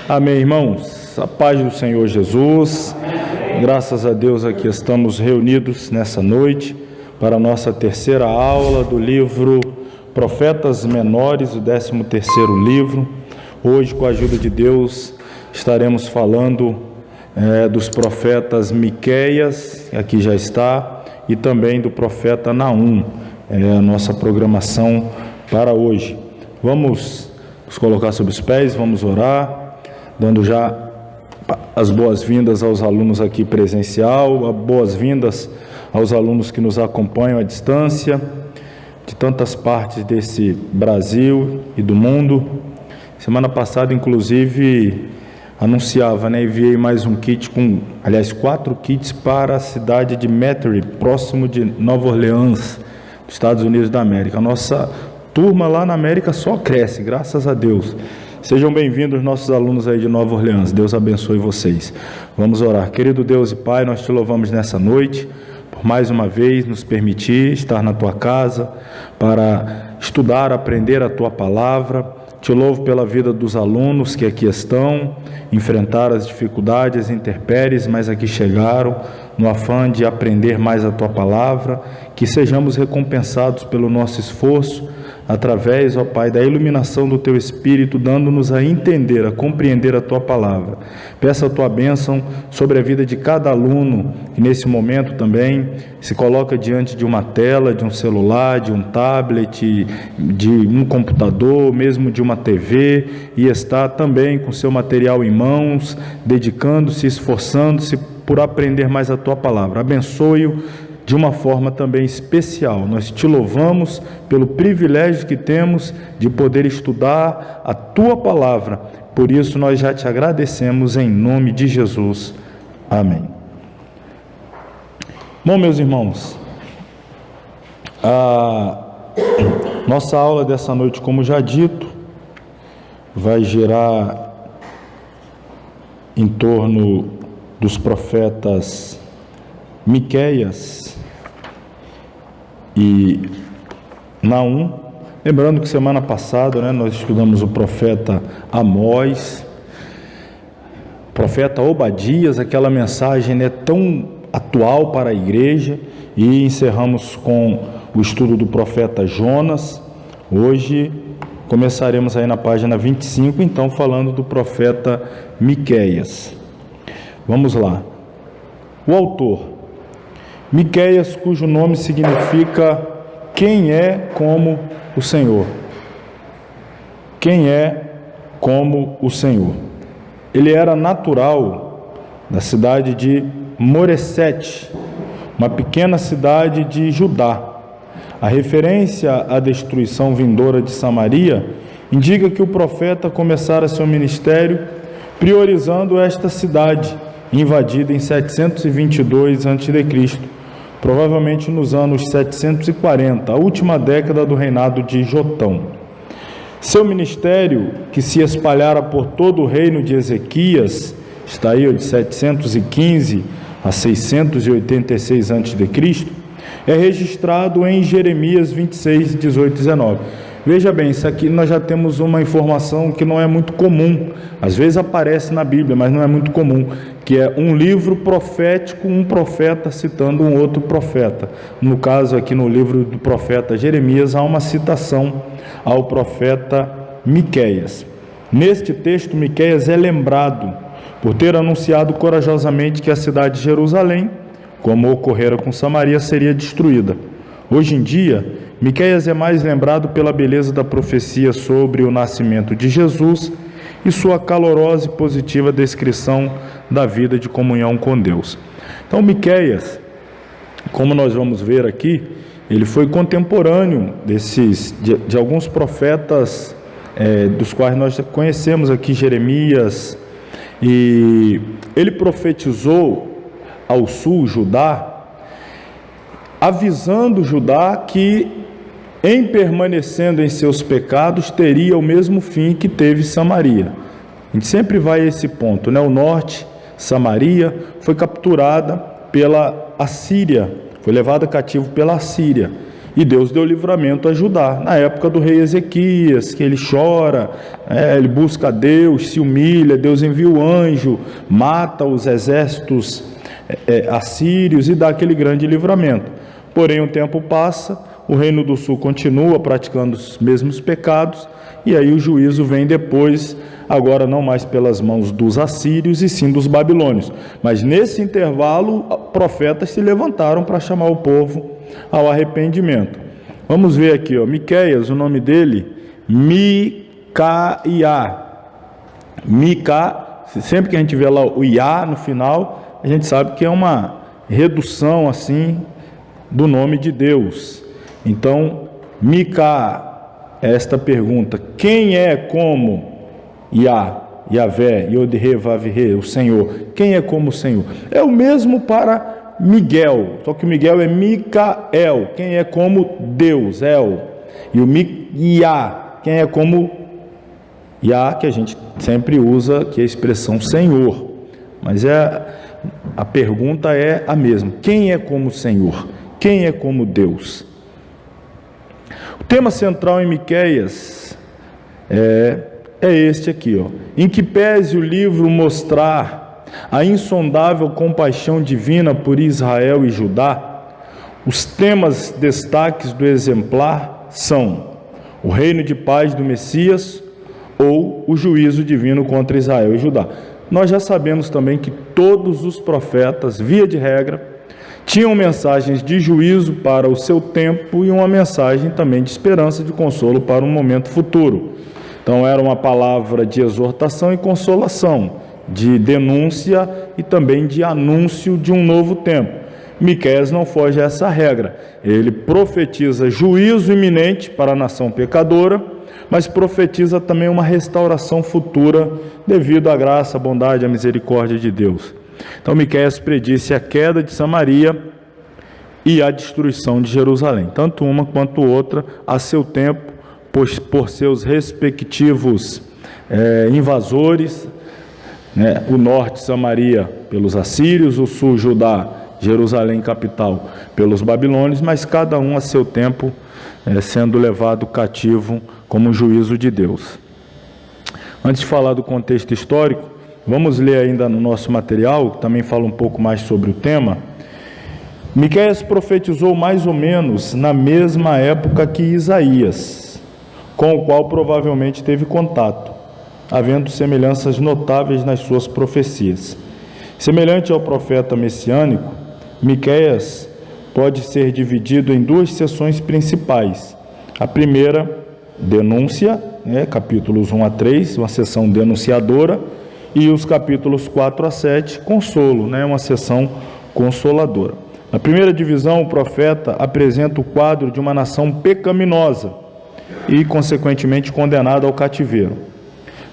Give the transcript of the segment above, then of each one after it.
Amém, irmãos. A paz do Senhor Jesus. Graças a Deus aqui estamos reunidos nessa noite para a nossa terceira aula do livro Profetas Menores, o 13º livro. Hoje, com a ajuda de Deus, estaremos falando dos profetas Miqueias, que aqui já está, e também do profeta Naum, a nossa programação para hoje. Vamos nos colocar sobre os pés, vamos orar, dando já as boas-vindas aos alunos aqui presencial, boas-vindas aos alunos que nos acompanham à distância, de tantas partes desse Brasil e do mundo. Semana passada, inclusive, anunciava, enviei mais um kit 4 kits para a cidade de Metairie, próximo de Nova Orleans, dos Estados Unidos da América. A nossa turma lá na América só cresce, graças a Deus. Sejam bem-vindos nossos alunos aí de Nova Orleans, Deus abençoe vocês. Vamos orar. Querido Deus e Pai, nós te louvamos nessa noite, por mais uma vez nos permitir estar na tua casa, para estudar, aprender a tua palavra. Te louvo pela vida dos alunos que aqui estão, enfrentaram as dificuldades, as intempéries, mas aqui chegaram, no afã de aprender mais a tua palavra, que sejamos recompensados pelo nosso esforço, através, ó Pai, da iluminação do Teu Espírito, dando-nos a entender, a compreender a Tua Palavra. Peço a Tua bênção sobre a vida de cada aluno, que nesse momento também se coloca diante de uma tela, de um celular, de um tablet, de um computador, mesmo de uma TV, e está também com seu material em mãos, dedicando-se, esforçando-se por aprender mais a Tua Palavra. Abençoe-o de uma forma também especial. Nós te louvamos pelo privilégio que temos de poder estudar a Tua Palavra. Por isso nós já te agradecemos em nome de Jesus. Amém. Bom, meus irmãos, a nossa aula dessa noite, como já dito, vai girar em torno dos profetas Miqueias e Naum. Lembrando que semana passada nós estudamos o profeta Amós, profeta Obadias, aquela mensagem tão atual para a igreja, e encerramos com o estudo do profeta Jonas. Hoje começaremos aí na página 25, então falando do profeta Miqueias. Vamos lá. O autor, Miqueias, cujo nome significa quem é como o Senhor. Quem é como o Senhor. Ele era natural da cidade de Moresete, uma pequena cidade de Judá. A referência à destruição vindoura de Samaria indica que o profeta começara seu ministério priorizando esta cidade, invadida em 722 a.C., provavelmente nos anos 740, a última década do reinado de Jotão. Seu ministério, que se espalhara por todo o reino de Ezequias, está aí de 715 a 686 a.C., é registrado em Jeremias 26, 18 e 19. Veja bem, isso aqui nós já temos uma informação que não é muito comum, às vezes aparece na Bíblia, mas não é muito comum, que é um livro profético, um profeta citando um outro profeta. No caso aqui no livro do profeta Jeremias, há uma citação ao profeta Miqueias. Neste texto, Miqueias é lembrado por ter anunciado corajosamente que a cidade de Jerusalém, como ocorrera com Samaria, seria destruída. Hoje em dia, Miqueias é mais lembrado pela beleza da profecia sobre o nascimento de Jesus e sua calorosa e positiva descrição da vida de comunhão com Deus. Então, Miqueias, como nós vamos ver aqui, ele foi contemporâneo de alguns profetas dos quais nós conhecemos aqui, Jeremias, e ele profetizou ao sul, Judá, avisando Judá que, em permanecendo em seus pecados, teria o mesmo fim que teve Samaria. A gente sempre vai a esse ponto, O norte, Samaria, foi capturada pela Assíria, foi levada cativo pela Assíria. E Deus deu livramento a Judá. Na época do rei Ezequias, que ele chora, ele busca a Deus, se humilha, Deus envia o anjo, mata os exércitos assírios e dá aquele grande livramento. Porém, o tempo passa, o reino do sul continua praticando os mesmos pecados, e aí o juízo vem depois, agora não mais pelas mãos dos assírios, e sim dos babilônios. Mas nesse intervalo, profetas se levantaram para chamar o povo ao arrependimento. Vamos ver aqui, Miqueias, o nome dele, Micaia. Mica, sempre que a gente vê lá o Iá no final, a gente sabe que é uma redução assim do nome de Deus. Então, Mica, esta pergunta: quem é como Yahvé, Yod-He, Vav-He, o Senhor? Quem é como o Senhor? É o mesmo para Miguel, só que o Miguel é Micael, quem é como Deus, El. E o Yah, quem é como Yah, que a gente sempre usa, que é a expressão Senhor. Mas a pergunta é a mesma: quem é como o Senhor? Quem é como Deus? O tema central em Miqueias é este aqui, em que pese o livro mostrar a insondável compaixão divina por Israel e Judá, os temas destaques do exemplar são o reino de paz do Messias ou o juízo divino contra Israel e Judá. Nós já sabemos também que todos os profetas, via de regra, tinham mensagens de juízo para o seu tempo e uma mensagem também de esperança, de consolo para um momento futuro. Então era uma palavra de exortação e consolação, de denúncia e também de anúncio de um novo tempo. Miqueias não foge a essa regra. Ele profetiza juízo iminente para a nação pecadora, mas profetiza também uma restauração futura devido à graça, à bondade, à misericórdia de Deus. Então Miqueias predisse a queda de Samaria e a destruição de Jerusalém, tanto uma quanto outra a seu tempo, por seus respectivos invasores, o norte, Samaria, pelos assírios, o sul, Judá, Jerusalém, capital, pelos babilônios, mas cada um a seu tempo sendo levado cativo como juízo de Deus. Antes de falar do contexto histórico, vamos ler ainda no nosso material, que também fala um pouco mais sobre o tema. Miqueias profetizou mais ou menos na mesma época que Isaías, com o qual provavelmente teve contato, havendo semelhanças notáveis nas suas profecias. Semelhante ao profeta messiânico, Miqueias pode ser dividido em duas seções principais. A primeira, denúncia, capítulos 1 a 3, uma seção denunciadora, e os capítulos 4 a 7, consolo, uma seção consoladora. Na primeira divisão, o profeta apresenta o quadro de uma nação pecaminosa e, consequentemente, condenada ao cativeiro.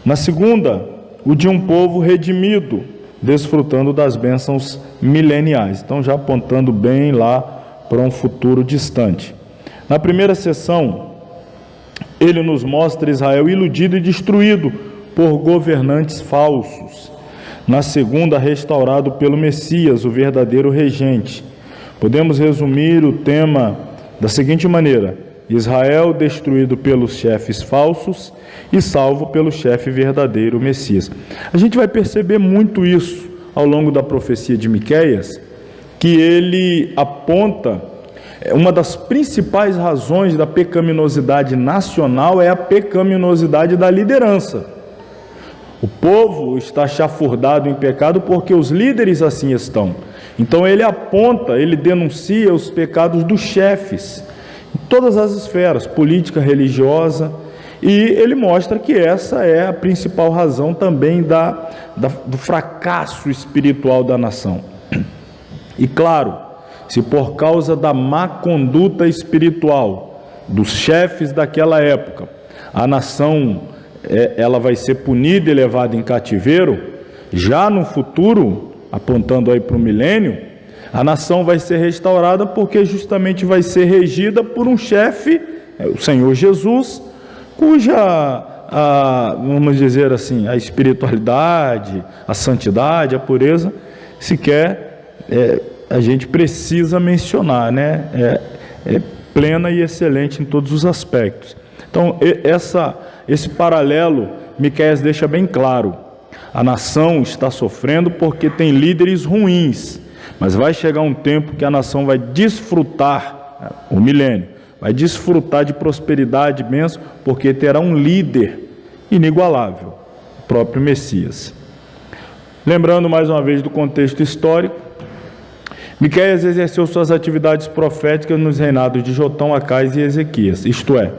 Na segunda, o de um povo redimido, desfrutando das bênçãos mileniais. Então, já apontando bem lá para um futuro distante. Na primeira sessão, ele nos mostra Israel iludido e destruído por governantes falsos. Na segunda, restaurado pelo Messias, o verdadeiro regente. Podemos resumir o tema da seguinte maneira: Israel destruído pelos chefes falsos e salvo pelo chefe verdadeiro, o Messias. A gente vai perceber muito isso ao longo da profecia de Miqueias, que ele aponta uma das principais razões da pecaminosidade nacional é a pecaminosidade da liderança. O povo está chafurdado em pecado porque os líderes assim estão. Então ele aponta, ele denuncia os pecados dos chefes, em todas as esferas, política, religiosa, e ele mostra que essa é a principal razão também do fracasso espiritual da nação. E claro, se por causa da má conduta espiritual dos chefes daquela época, a nação ela vai ser punida e levada em cativeiro, já no futuro, apontando aí para o milênio, a nação vai ser restaurada porque justamente vai ser regida por um chefe, o Senhor Jesus, cuja, vamos dizer assim, a espiritualidade, a santidade, a pureza, sequer a gente precisa mencionar, plena e excelente em todos os aspectos. Então, esse paralelo, Miqueias deixa bem claro. A nação está sofrendo porque tem líderes ruins, mas vai chegar um tempo que a nação vai desfrutar, o milênio, vai desfrutar de prosperidade, bênção, porque terá um líder inigualável, o próprio Messias. Lembrando mais uma vez do contexto histórico, Miqueias exerceu suas atividades proféticas nos reinados de Jotão, Acais e Ezequias, isto é,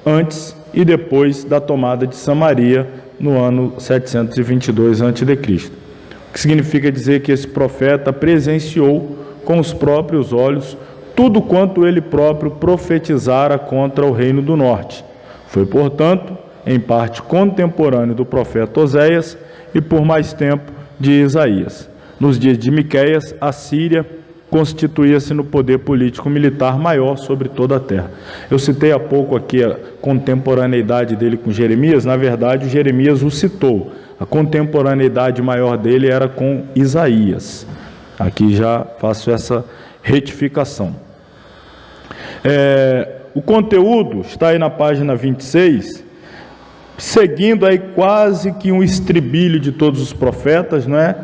antes e depois da tomada de Samaria, no ano 722 a.C., o que significa dizer que esse profeta presenciou com os próprios olhos tudo quanto ele próprio profetizara contra o reino do norte. Foi, portanto, em parte contemporâneo do profeta Oséias e por mais tempo de Isaías. Nos dias de Miqueias, a Síria constituía-se no poder político-militar maior sobre toda a terra. Eu citei há pouco aqui a contemporaneidade dele com Jeremias. Na verdade, o Jeremias o citou. A contemporaneidade maior dele era com Isaías. Aqui já faço essa retificação. O conteúdo está aí na página 26, seguindo aí quase que um estribilho de todos os profetas, não é?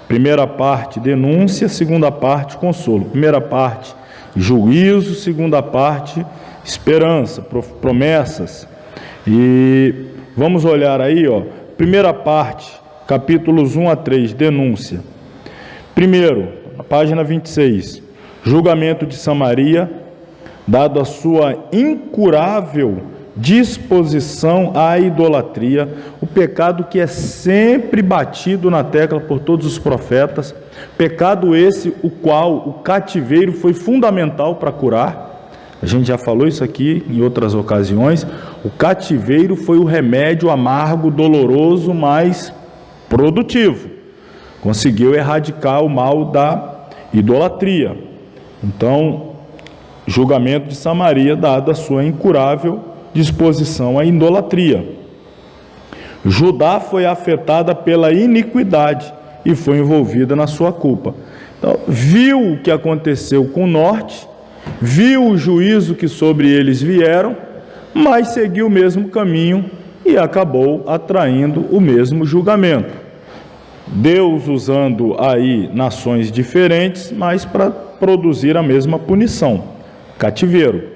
Primeira parte, denúncia. Segunda parte, consolo. Primeira parte, juízo. Segunda parte, esperança, promessas. E vamos olhar aí, ó. Primeira parte, capítulos 1 a 3, denúncia. Primeiro, na página 26, julgamento de Samaria, dado a sua incurável disposição à idolatria, o pecado que é sempre batido na tecla por todos os profetas, pecado esse o qual o cativeiro foi fundamental para curar. A gente já falou isso aqui em outras ocasiões. O cativeiro foi o remédio amargo, doloroso, mas produtivo. Conseguiu erradicar o mal da idolatria. Então, julgamento de Samaria, dado a sua incurável disposição à idolatria. Judá foi afetada pela iniquidade e foi envolvida na sua culpa. Então, viu o que aconteceu com o norte, viu o juízo que sobre eles vieram, mas seguiu o mesmo caminho e acabou atraindo o mesmo julgamento. Deus usando aí nações diferentes, mas para produzir a mesma punição, cativeiro.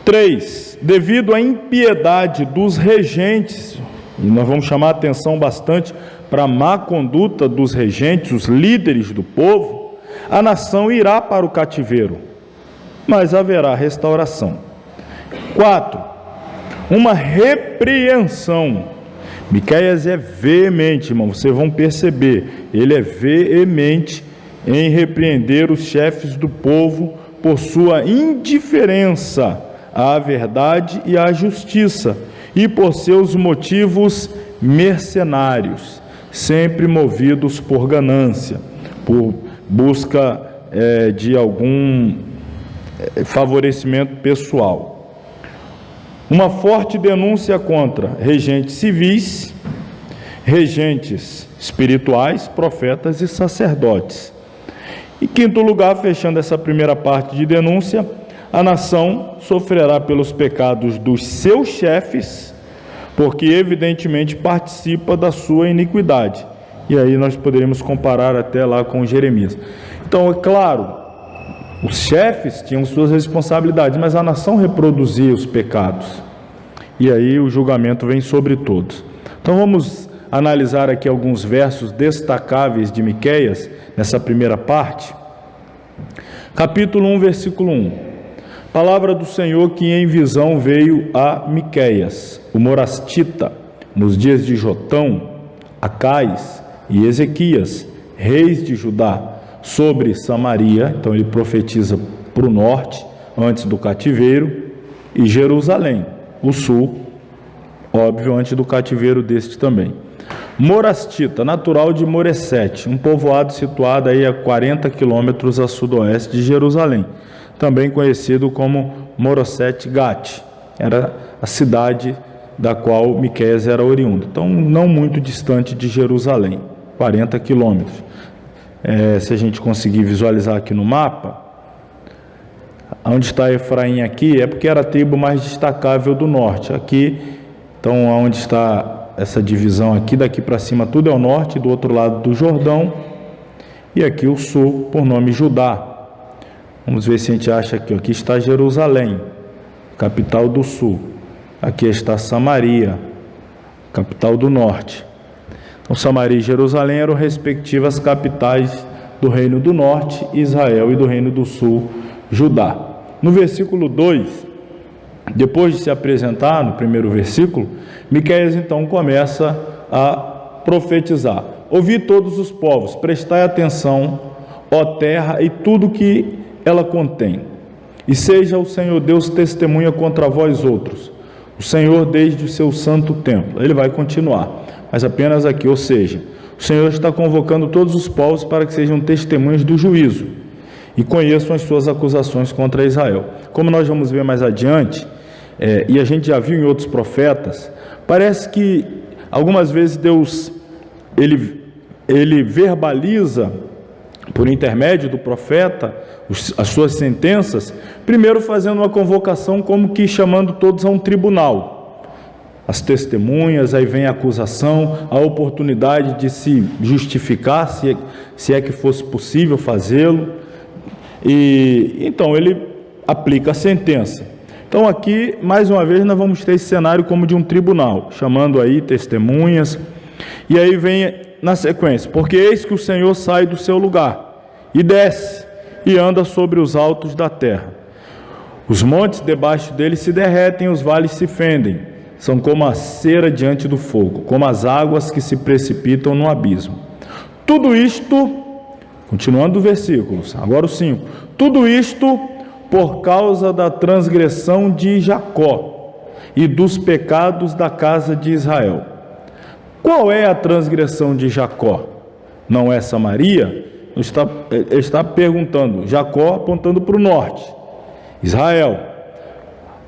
3. Devido à impiedade dos regentes, e nós vamos chamar a atenção bastante para a má conduta dos regentes, os líderes do povo, a nação irá para o cativeiro, mas haverá restauração. 4. Uma repreensão. Miqueias é veemente, irmão, vocês vão perceber, ele é veemente em repreender os chefes do povo por sua indiferença à verdade e à justiça, e por seus motivos mercenários, sempre movidos por ganância, por busca de algum favorecimento pessoal. Uma forte denúncia contra regentes civis, regentes espirituais, profetas e sacerdotes. Em quinto lugar, fechando essa primeira parte de denúncia, a nação sofrerá pelos pecados dos seus chefes, porque evidentemente participa da sua iniquidade. E aí nós poderíamos comparar até lá com Jeremias. Então, é claro, os chefes tinham suas responsabilidades, mas a nação reproduzia os pecados. E aí o julgamento vem sobre todos. Então vamos analisar aqui alguns versos destacáveis de Miqueias, nessa primeira parte. Capítulo 1, versículo 1. Palavra do Senhor que em visão veio a Miqueias, o morastita, nos dias de Jotão, Acais e Ezequias, reis de Judá, sobre Samaria. Então ele profetiza para o norte, antes do cativeiro, e Jerusalém, o sul, óbvio, antes do cativeiro deste também. Morastita, natural de Moresete, um povoado situado aí a 40 quilômetros a sudoeste de Jerusalém, também conhecido como Morosete Gat, era a cidade da qual Miqueias era oriundo, então não muito distante de Jerusalém, 40 quilômetros. Se a gente conseguir visualizar aqui no mapa, onde está Efraim aqui, é porque era a tribo mais destacável do norte. Aqui, então, onde está essa divisão aqui, daqui para cima tudo é o norte, do outro lado do Jordão, e aqui o sul, por nome Judá. Vamos ver se a gente acha aqui. Aqui está Jerusalém, capital do sul. Aqui está Samaria, capital do norte. Então, Samaria e Jerusalém eram respectivas capitais do reino do norte, Israel, e do reino do sul, Judá. No versículo 2, depois de se apresentar no primeiro versículo, Miqueias então começa a profetizar: ouvi todos os povos, prestai atenção, ó terra, e tudo que ela contém, e seja o Senhor Deus testemunha contra vós outros, o Senhor desde o seu santo templo. Ele vai continuar, mas apenas aqui, ou seja, o Senhor está convocando todos os povos para que sejam testemunhas do juízo e conheçam as suas acusações contra Israel. Como nós vamos ver mais adiante, e a gente já viu em outros profetas, parece que algumas vezes Deus ele verbaliza por intermédio do profeta as suas sentenças, primeiro fazendo uma convocação como que chamando todos a um tribunal, as testemunhas, aí vem a acusação, a oportunidade de se justificar, se é que fosse possível fazê-lo, e então ele aplica a sentença. Então aqui, mais uma vez, nós vamos ter esse cenário como de um tribunal, chamando aí testemunhas, e aí vem na sequência: porque eis que o Senhor sai do seu lugar, e desce, e anda sobre os altos da terra. Os montes debaixo dele se derretem, os vales se fendem, são como a cera diante do fogo, como as águas que se precipitam no abismo. Tudo isto, continuando o versículo, agora o 5, tudo isto por causa da transgressão de Jacó e dos pecados da casa de Israel. Qual é a transgressão de Jacó? Não é Samaria? Ele está perguntando, Jacó apontando para o norte, Israel.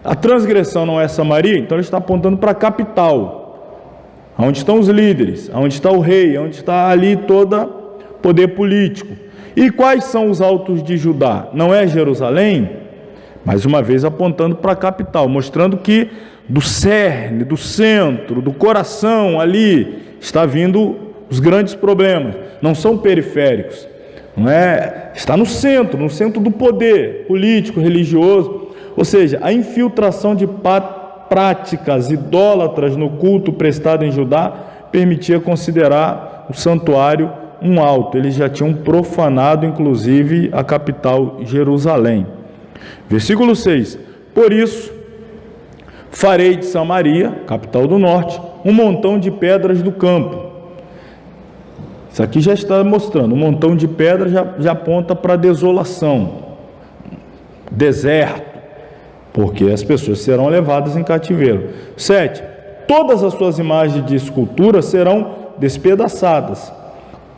A transgressão não é Samaria? Então ele está apontando para a capital, onde estão os líderes, onde está o rei, onde está ali todo poder político. E quais são os altos de Judá? Não é Jerusalém? Mais uma vez apontando para a capital, mostrando que do cerne, do centro, do coração ali está vindo os grandes problemas. Não são periféricos, não é? Está no centro do poder político, religioso. Ou seja, a infiltração de práticas idólatras no culto prestado em Judá permitia considerar o santuário um alto. Eles já tinham profanado, inclusive, a capital Jerusalém. Versículo 6: por isso, farei de Samaria, capital do norte, um montão de pedras do campo. Isso aqui já está mostrando, um montão de pedras já aponta para a desolação, deserto, porque as pessoas serão levadas em cativeiro. 7, todas as suas imagens de escultura serão despedaçadas,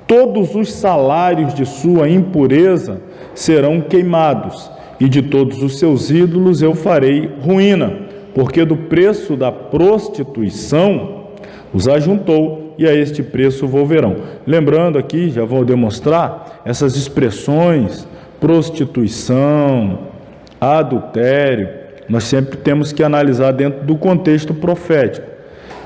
todos os salários de sua impureza serão queimados, e de todos os seus ídolos eu farei ruína, porque do preço da prostituição os ajuntou, e a este preço volverão. Lembrando aqui, já vou demonstrar, essas expressões, prostituição, adultério, nós sempre temos que analisar dentro do contexto profético.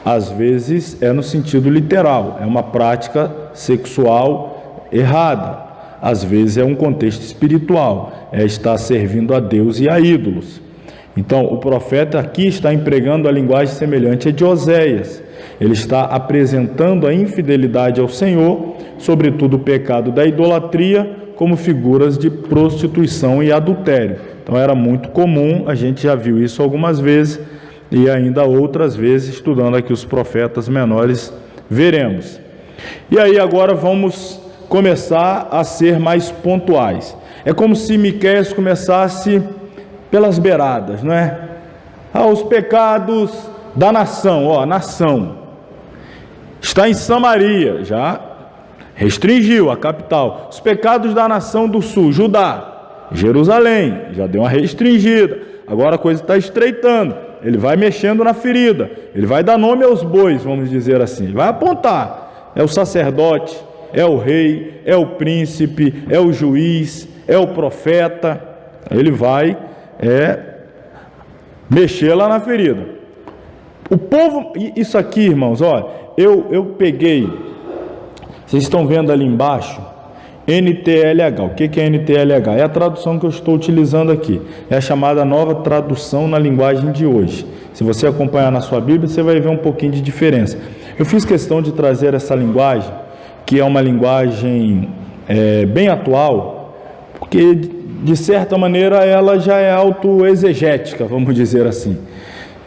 Às vezes é no sentido literal, é uma prática sexual errada. Às vezes é um contexto espiritual, é estar servindo a Deus e a ídolos. Então, o profeta aqui está empregando a linguagem semelhante a de Oséias. Ele está apresentando a infidelidade ao Senhor, sobretudo o pecado da idolatria, como figuras de prostituição e adultério. Então, era muito comum, a gente já viu isso algumas vezes, e ainda outras vezes, estudando aqui os profetas menores, veremos. E aí agora vamos começar a ser mais pontuais. É como se Miqueias começasse pelas beiradas, não é? Os pecados da nação, a nação está em Samaria, já restringiu a capital. Os pecados da nação do sul, Judá, Jerusalém, já deu uma restringida. Agora a coisa está estreitando. Ele vai mexendo na ferida, ele vai dar nome aos bois, vamos dizer assim, ele vai apontar, é o sacerdote, é o rei, é o príncipe, é o juiz, é o profeta. Ele vai é mexer lá na ferida. O povo, isso aqui, irmãos, ó, eu peguei, vocês estão vendo ali embaixo, NTLH. O que é NTLH? É a tradução que eu estou utilizando aqui. É a chamada nova tradução na linguagem de hoje. Se você acompanhar na sua Bíblia, você vai ver um pouquinho de diferença. Eu fiz questão de trazer essa linguagem, que é uma linguagem bem atual, porque de certa maneira ela já é autoexegética, vamos dizer assim.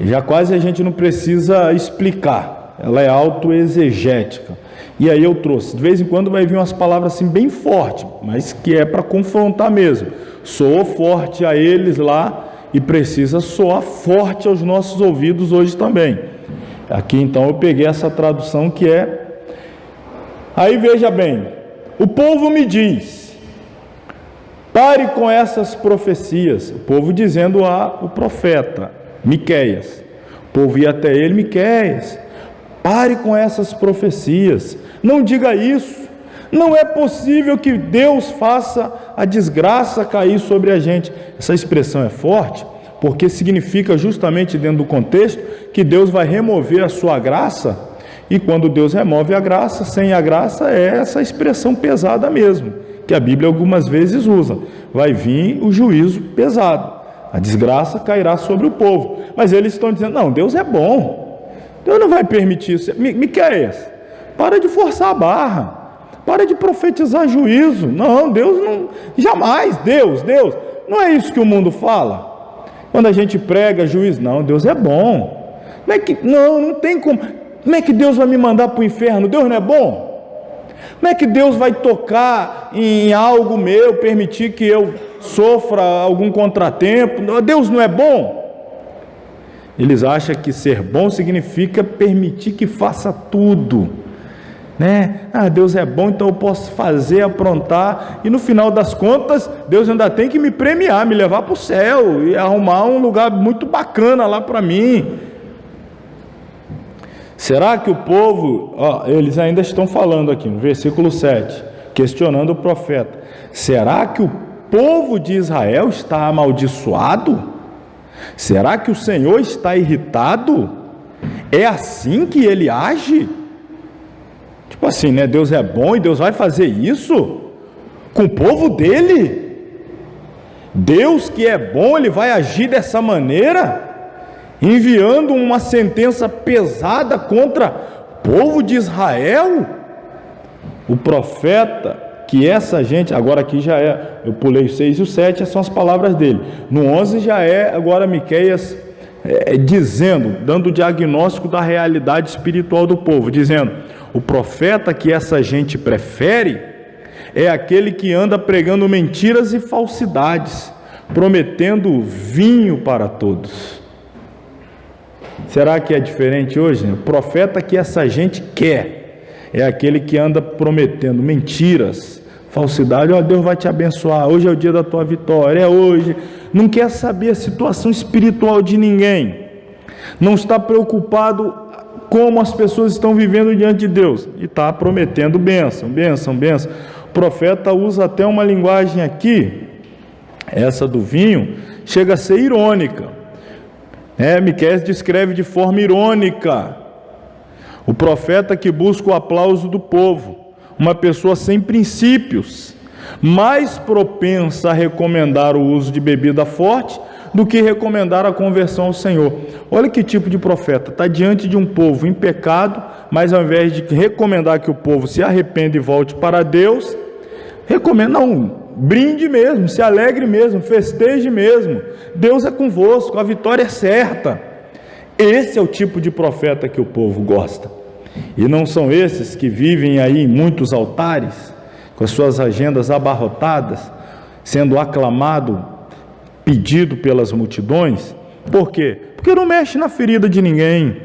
Já quase a gente não precisa explicar, ela é autoexegética. E aí eu trouxe, de vez em quando vai vir umas palavras assim bem fortes, mas que é para confrontar mesmo. Soou forte a eles lá e precisa soar forte aos nossos ouvidos hoje também. Aqui então eu peguei essa tradução que é... Aí veja bem, o povo me diz, pare com essas profecias. O povo dizendo o profeta, Miqueias. O povo ia até ele, Miqueias, pare com essas profecias, não diga isso, não é possível que Deus faça a desgraça cair sobre a gente. Essa expressão é forte, porque significa justamente dentro do contexto, que Deus vai remover a sua graça, e quando Deus remove a graça, sem a graça é essa expressão pesada mesmo, que a Bíblia algumas vezes usa, vai vir o juízo pesado, a desgraça cairá sobre o povo, mas eles estão dizendo, não, Deus é bom, Deus não vai permitir isso. Miqueias, para de forçar a barra, para de profetizar juízo. Não, Deus não, jamais, Deus, não é isso que o mundo fala. Quando a gente prega juízo, não, Deus é bom. Não tem como. Como é que Deus vai me mandar para o inferno? Deus não é bom? Como é que Deus vai tocar em algo meu, permitir que eu sofra algum contratempo? Deus não é bom? Eles acham que ser bom significa permitir que faça tudo, né? Deus é bom, então eu posso fazer, aprontar, e no final das contas, Deus ainda tem que me premiar, me levar para o céu, e arrumar um lugar muito bacana lá para mim. Será que o povo, eles ainda estão falando aqui, no versículo 7, questionando o profeta, será que o povo de Israel está amaldiçoado? Será que o Senhor está irritado? É assim que ele age? Tipo assim, né? Deus é bom e Deus vai fazer isso com o povo dele? Deus que é bom, ele vai agir dessa maneira? Enviando uma sentença pesada contra o povo de Israel? O profeta, que essa gente, agora aqui já é, eu pulei o 6 e o 7, são as palavras dele. No 11 já é, agora Miqueias dizendo, dando o diagnóstico da realidade espiritual do povo, dizendo, o profeta que essa gente prefere é aquele que anda pregando mentiras e falsidades, prometendo vinho para todos. Será que é diferente hoje? O profeta que essa gente quer é aquele que anda prometendo mentiras, falsidade. Deus vai te abençoar, hoje é o dia da tua vitória, é hoje. Não quer saber a situação espiritual de ninguém, não está preocupado como as pessoas estão vivendo diante de Deus, e está prometendo bênção. O profeta usa até uma linguagem aqui, essa do vinho, chega a ser irônica. Miqueias descreve de forma irônica o profeta que busca o aplauso do povo, uma pessoa sem princípios, mais propensa a recomendar o uso de bebida forte do que recomendar a conversão ao Senhor. Olha que tipo de profeta, está diante de um povo em pecado, mas ao invés de recomendar que o povo se arrependa e volte para Deus, recomenda, brinde mesmo, se alegre mesmo, festeje mesmo, Deus é convosco, a vitória é certa. Esse é o tipo de profeta que o povo gosta, e não são esses que vivem aí em muitos altares, com as suas agendas abarrotadas, sendo aclamado, pedido pelas multidões. Por quê? Porque não mexe na ferida de ninguém,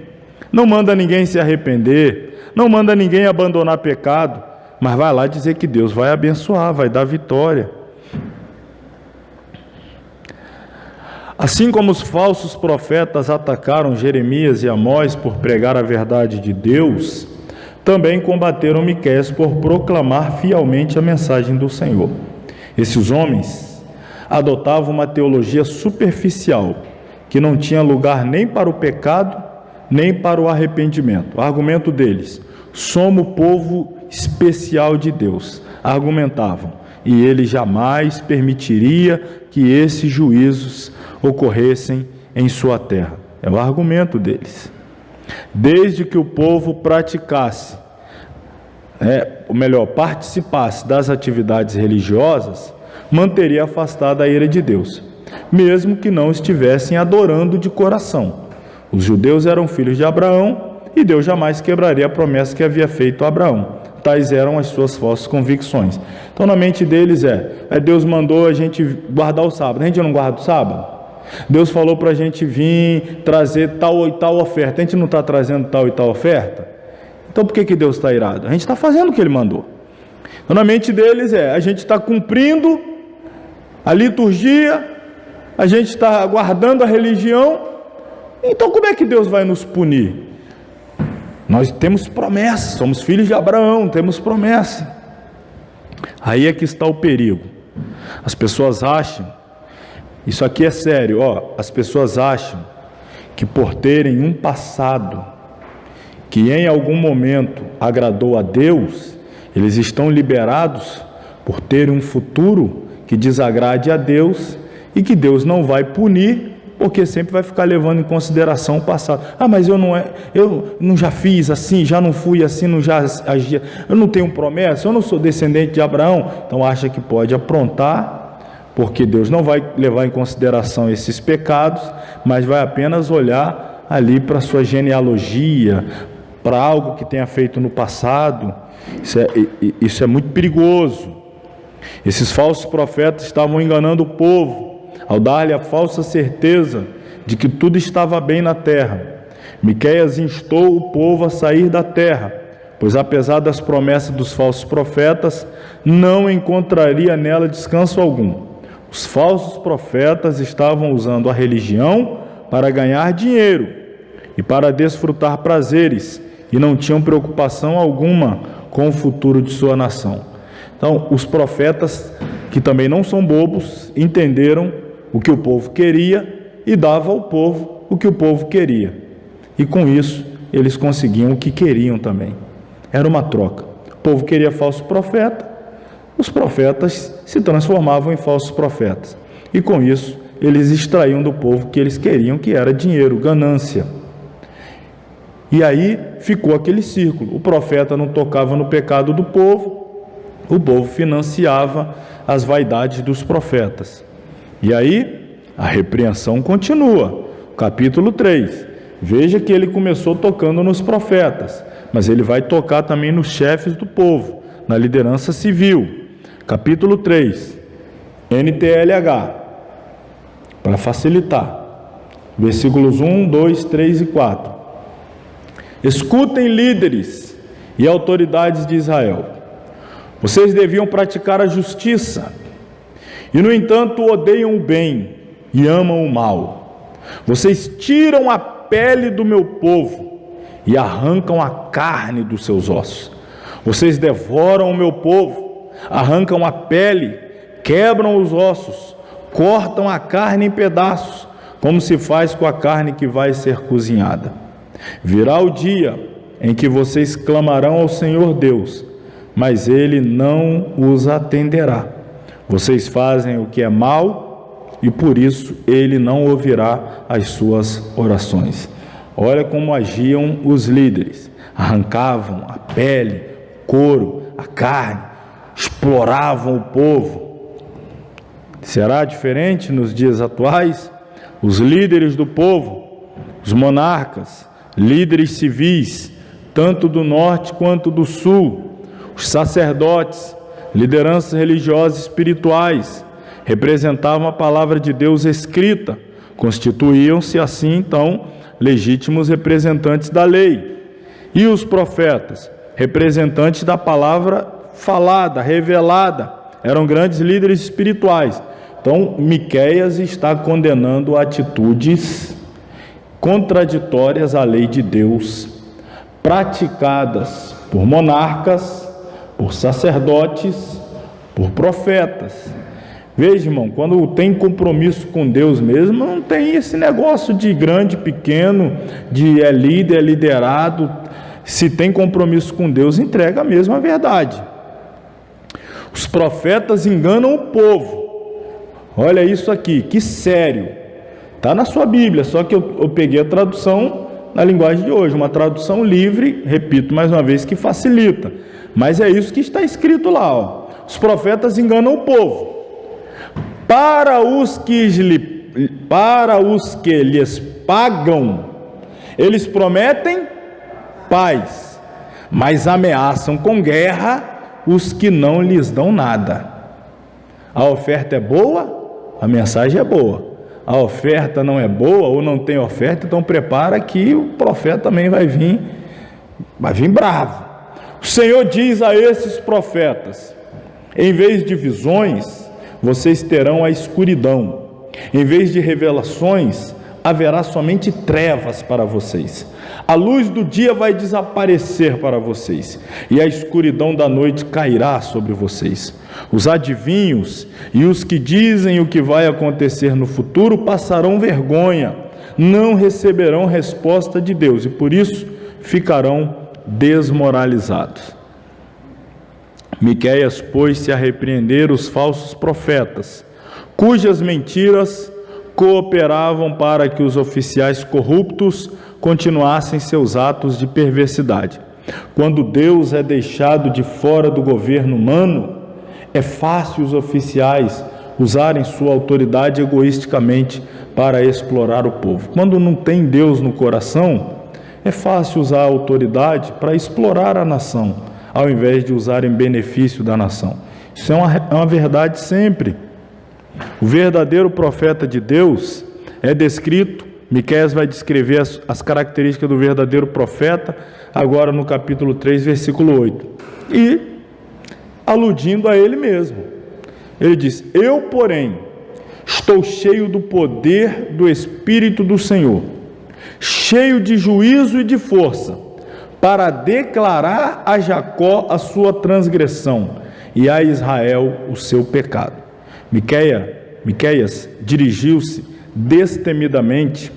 não manda ninguém se arrepender, não manda ninguém abandonar pecado, mas vai lá dizer que Deus vai abençoar, vai dar vitória. Assim como os falsos profetas atacaram Jeremias e Amós por pregar a verdade de Deus, também combateram Miqueias por proclamar fielmente a mensagem do Senhor. Esses homens adotavam uma teologia superficial, que não tinha lugar nem para o pecado, nem para o arrependimento. O argumento deles: somos povo especial de Deus, argumentavam, e ele jamais permitiria que esses juízos ocorressem em sua terra. É o argumento deles. Desde que o povo praticasse, participasse das atividades religiosas, manteria afastada a ira de Deus, mesmo que não estivessem adorando de coração. Os judeus eram filhos de Abraão e Deus jamais quebraria a promessa que havia feito a Abraão. Tais eram as suas falsas convicções. Então, na mente deles Deus mandou a gente guardar o sábado. A gente não guarda o sábado? Deus falou para a gente vir trazer tal e tal oferta. A gente não está trazendo tal e tal oferta? Então, por que Deus está irado? A gente está fazendo o que Ele mandou. Então, na mente deles a gente está cumprindo a liturgia, a gente está guardando a religião. Então, como é que Deus vai nos punir? Nós temos promessa, somos filhos de Abraão, temos promessa. Aí é que está o perigo. As pessoas acham, isso aqui é sério, as pessoas acham que por terem um passado que em algum momento agradou a Deus, eles estão liberados por terem um futuro que desagrade a Deus e que Deus não vai punir, porque sempre vai ficar levando em consideração o passado. Mas eu não já fiz assim, já não fui assim, não já agia, eu não tenho promessa, eu não sou descendente de Abraão. Então acha que pode aprontar, porque Deus não vai levar em consideração esses pecados, mas vai apenas olhar ali para a sua genealogia, para algo que tenha feito no passado. Isso é muito perigoso. Esses falsos profetas estavam enganando o povo ao dar-lhe a falsa certeza de que tudo estava bem na terra. Miqueias instou o povo a sair da terra, pois apesar das promessas dos falsos profetas, não encontraria nela descanso algum. Os falsos profetas estavam usando a religião para ganhar dinheiro e para desfrutar prazeres, e não tinham preocupação alguma com o futuro de sua nação. Então, os profetas, que também não são bobos, entenderam o que o povo queria e davam ao povo o que o povo queria. E com isso, eles conseguiam o que queriam também. Era uma troca. O povo queria falso profeta, os profetas se transformavam em falsos profetas. E com isso, eles extraíam do povo o que eles queriam, que era dinheiro, ganância. E aí ficou aquele círculo. O profeta não tocava no pecado do povo, o povo financiava as vaidades dos profetas. E aí a repreensão continua. Capítulo 3. Veja que ele começou tocando nos profetas, mas ele vai tocar também nos chefes do povo, na liderança civil. Capítulo 3. NTLH. Para facilitar. Versículos 1, 2, 3 e 4. Escutem, líderes e autoridades de Israel. Vocês deviam praticar a justiça e, no entanto, odeiam o bem e amam o mal. Vocês tiram a pele do meu povo e arrancam a carne dos seus ossos. Vocês devoram o meu povo, arrancam a pele, quebram os ossos, cortam a carne em pedaços, como se faz com a carne que vai ser cozinhada. Virá o dia em que vocês clamarão ao Senhor Deus, mas Ele não os atenderá. Vocês fazem o que é mal e por isso Ele não ouvirá as suas orações. Olha como agiam os líderes. Arrancavam a pele, couro, a carne, exploravam o povo. Será diferente nos dias atuais? Os líderes do povo, os monarcas, líderes civis, tanto do norte quanto do sul, os sacerdotes, lideranças religiosas e espirituais, representavam a palavra de Deus escrita, constituíam-se assim, então, legítimos representantes da lei. E os profetas, representantes da palavra falada, revelada, eram grandes líderes espirituais. Então, Miqueias está condenando atitudes contraditórias à lei de Deus, praticadas por monarcas, por sacerdotes, por profetas. Veja, irmão, quando tem compromisso com Deus mesmo, não tem esse negócio de grande, pequeno, de é líder, é liderado. Se tem compromisso com Deus, entrega mesmo a verdade. Os profetas enganam o povo. Olha isso aqui, que sério. Está na sua Bíblia, só que eu peguei a tradução na linguagem de hoje, uma tradução livre, repito mais uma vez, que facilita. Mas é isso que está escrito lá, ó. Os profetas enganam o povo. Para os que lhes pagam, eles prometem paz, mas ameaçam com guerra os que não lhes dão nada. A oferta é boa, a mensagem é boa. A oferta não é boa ou não tem oferta, então prepara que o profeta também vai vir bravo. O Senhor diz a esses profetas: em vez de visões, vocês terão a escuridão. Em vez de revelações, haverá somente trevas para vocês. A luz do dia vai desaparecer para vocês, e a escuridão da noite cairá sobre vocês. Os adivinhos e os que dizem o que vai acontecer no futuro passarão vergonha, não receberão resposta de Deus, e por isso ficarão desmoralizados. Miqueias pôs-se a repreender os falsos profetas, cujas mentiras cooperavam para que os oficiais corruptos continuassem seus atos de perversidade. Quando Deus é deixado de fora do governo humano, é fácil os oficiais usarem sua autoridade egoisticamente para explorar o povo. Quando não tem Deus no coração, é fácil usar a autoridade para explorar a nação, ao invés de usar em benefício da nação. Isso é uma verdade sempre. O verdadeiro profeta de Deus é descrito, Miqueias vai descrever as características do verdadeiro profeta, agora no capítulo 3, versículo 8. E, aludindo a ele mesmo, ele diz: eu, porém, estou cheio do poder do Espírito do Senhor, cheio de juízo e de força, para declarar a Jacó a sua transgressão e a Israel o seu pecado. Miqueias dirigiu-se destemidamente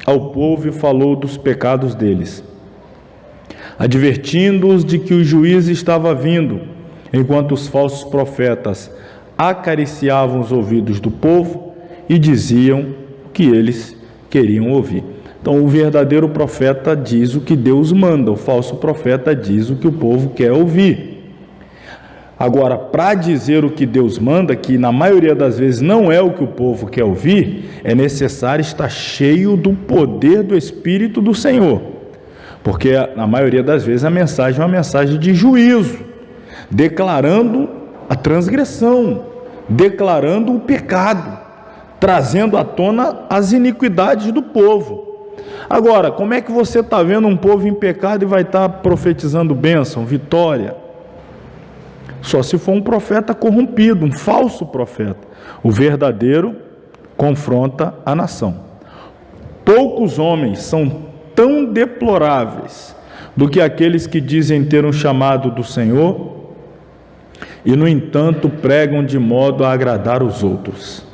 ao povo e falou dos pecados deles, advertindo-os de que o juízo estava vindo, enquanto os falsos profetas acariciavam os ouvidos do povo e diziam o que eles queriam ouvir. Então, o verdadeiro profeta diz o que Deus manda, o falso profeta diz o que o povo quer ouvir. Agora, para dizer o que Deus manda, que na maioria das vezes não é o que o povo quer ouvir, é necessário estar cheio do poder do Espírito do Senhor, porque na maioria das vezes a mensagem é uma mensagem de juízo, declarando a transgressão, declarando o pecado, trazendo à tona as iniquidades do povo. Agora, como é que você está vendo um povo em pecado e vai estar profetizando bênção, vitória? Só se for um profeta corrompido, um falso profeta. O verdadeiro confronta a nação. Poucos homens são tão deploráveis do que aqueles que dizem ter um chamado do Senhor e, no entanto, pregam de modo a agradar os outros.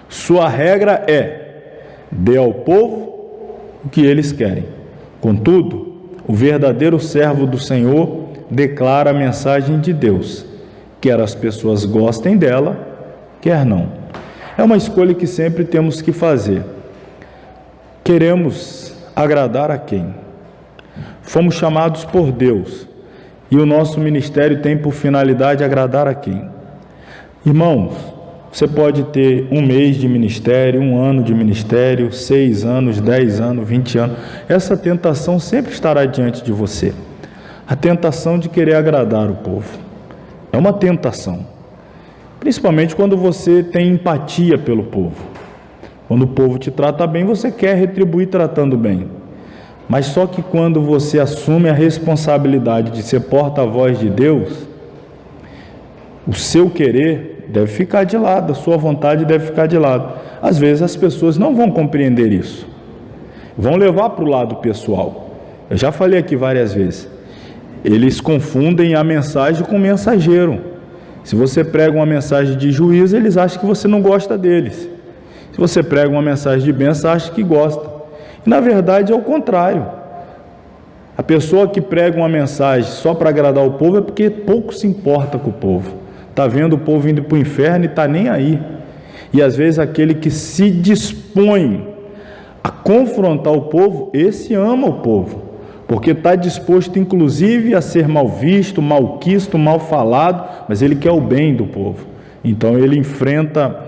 Sua regra é: dê ao povo o que eles querem. Contudo, o verdadeiro servo do Senhor declara a mensagem de Deus, quer as pessoas gostem dela, quer não. É uma escolha que sempre temos que fazer. Queremos agradar a quem? Fomos chamados por Deus e o nosso ministério tem por finalidade agradar a quem? Irmãos, você pode ter um mês de ministério, um ano de ministério, 6 anos, 10 anos, 20 anos. Essa tentação sempre estará diante de você. A tentação de querer agradar o povo. É uma tentação. Principalmente quando você tem empatia pelo povo. Quando o povo te trata bem, você quer retribuir tratando bem. Mas só que quando você assume a responsabilidade de ser porta-voz de Deus, o seu querer deve ficar de lado, a sua vontade deve ficar de lado. Às vezes as pessoas não vão compreender isso, vão levar para o lado pessoal. Eu já falei aqui várias vezes, eles confundem a mensagem com o mensageiro. Se você prega uma mensagem de juízo, eles acham que você não gosta deles. Se você prega uma mensagem de bênção, acham que gosta. E, na verdade, é o contrário. A pessoa que prega uma mensagem só para agradar o povo é porque pouco se importa com o povo. Está vendo o povo indo para o inferno e está nem aí. E às vezes aquele que se dispõe a confrontar o povo, esse ama o povo, porque está disposto inclusive a ser mal visto, mal quisto, mal falado, mas ele quer o bem do povo. Então ele enfrenta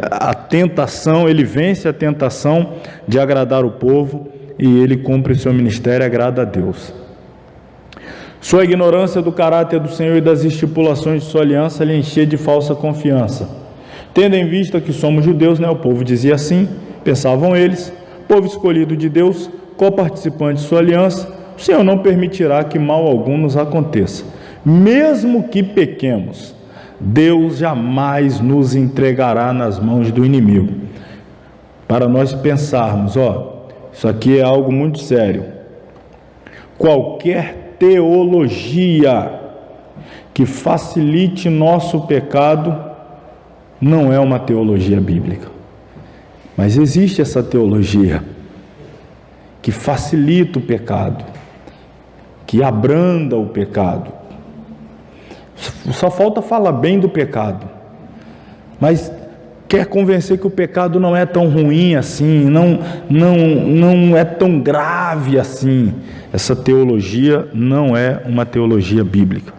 a tentação, ele vence a tentação de agradar o povo e ele cumpre o seu ministério e agrada a Deus. Sua ignorância do caráter do Senhor e das estipulações de sua aliança lhe enchia de falsa confiança. Tendo em vista que somos judeus, o povo dizia assim, pensavam eles, povo escolhido de Deus, coparticipante de sua aliança, o Senhor não permitirá que mal algum nos aconteça. Mesmo que pequemos, Deus jamais nos entregará nas mãos do inimigo. Para nós pensarmos, isso aqui é algo muito sério. Qualquer teologia que facilite nosso pecado não é uma teologia bíblica. Mas existe essa teologia que facilita o pecado, que abranda o pecado. Só falta falar bem do pecado, mas quer convencer que o pecado não é tão ruim assim, não é tão grave assim. Essa teologia não é uma teologia bíblica.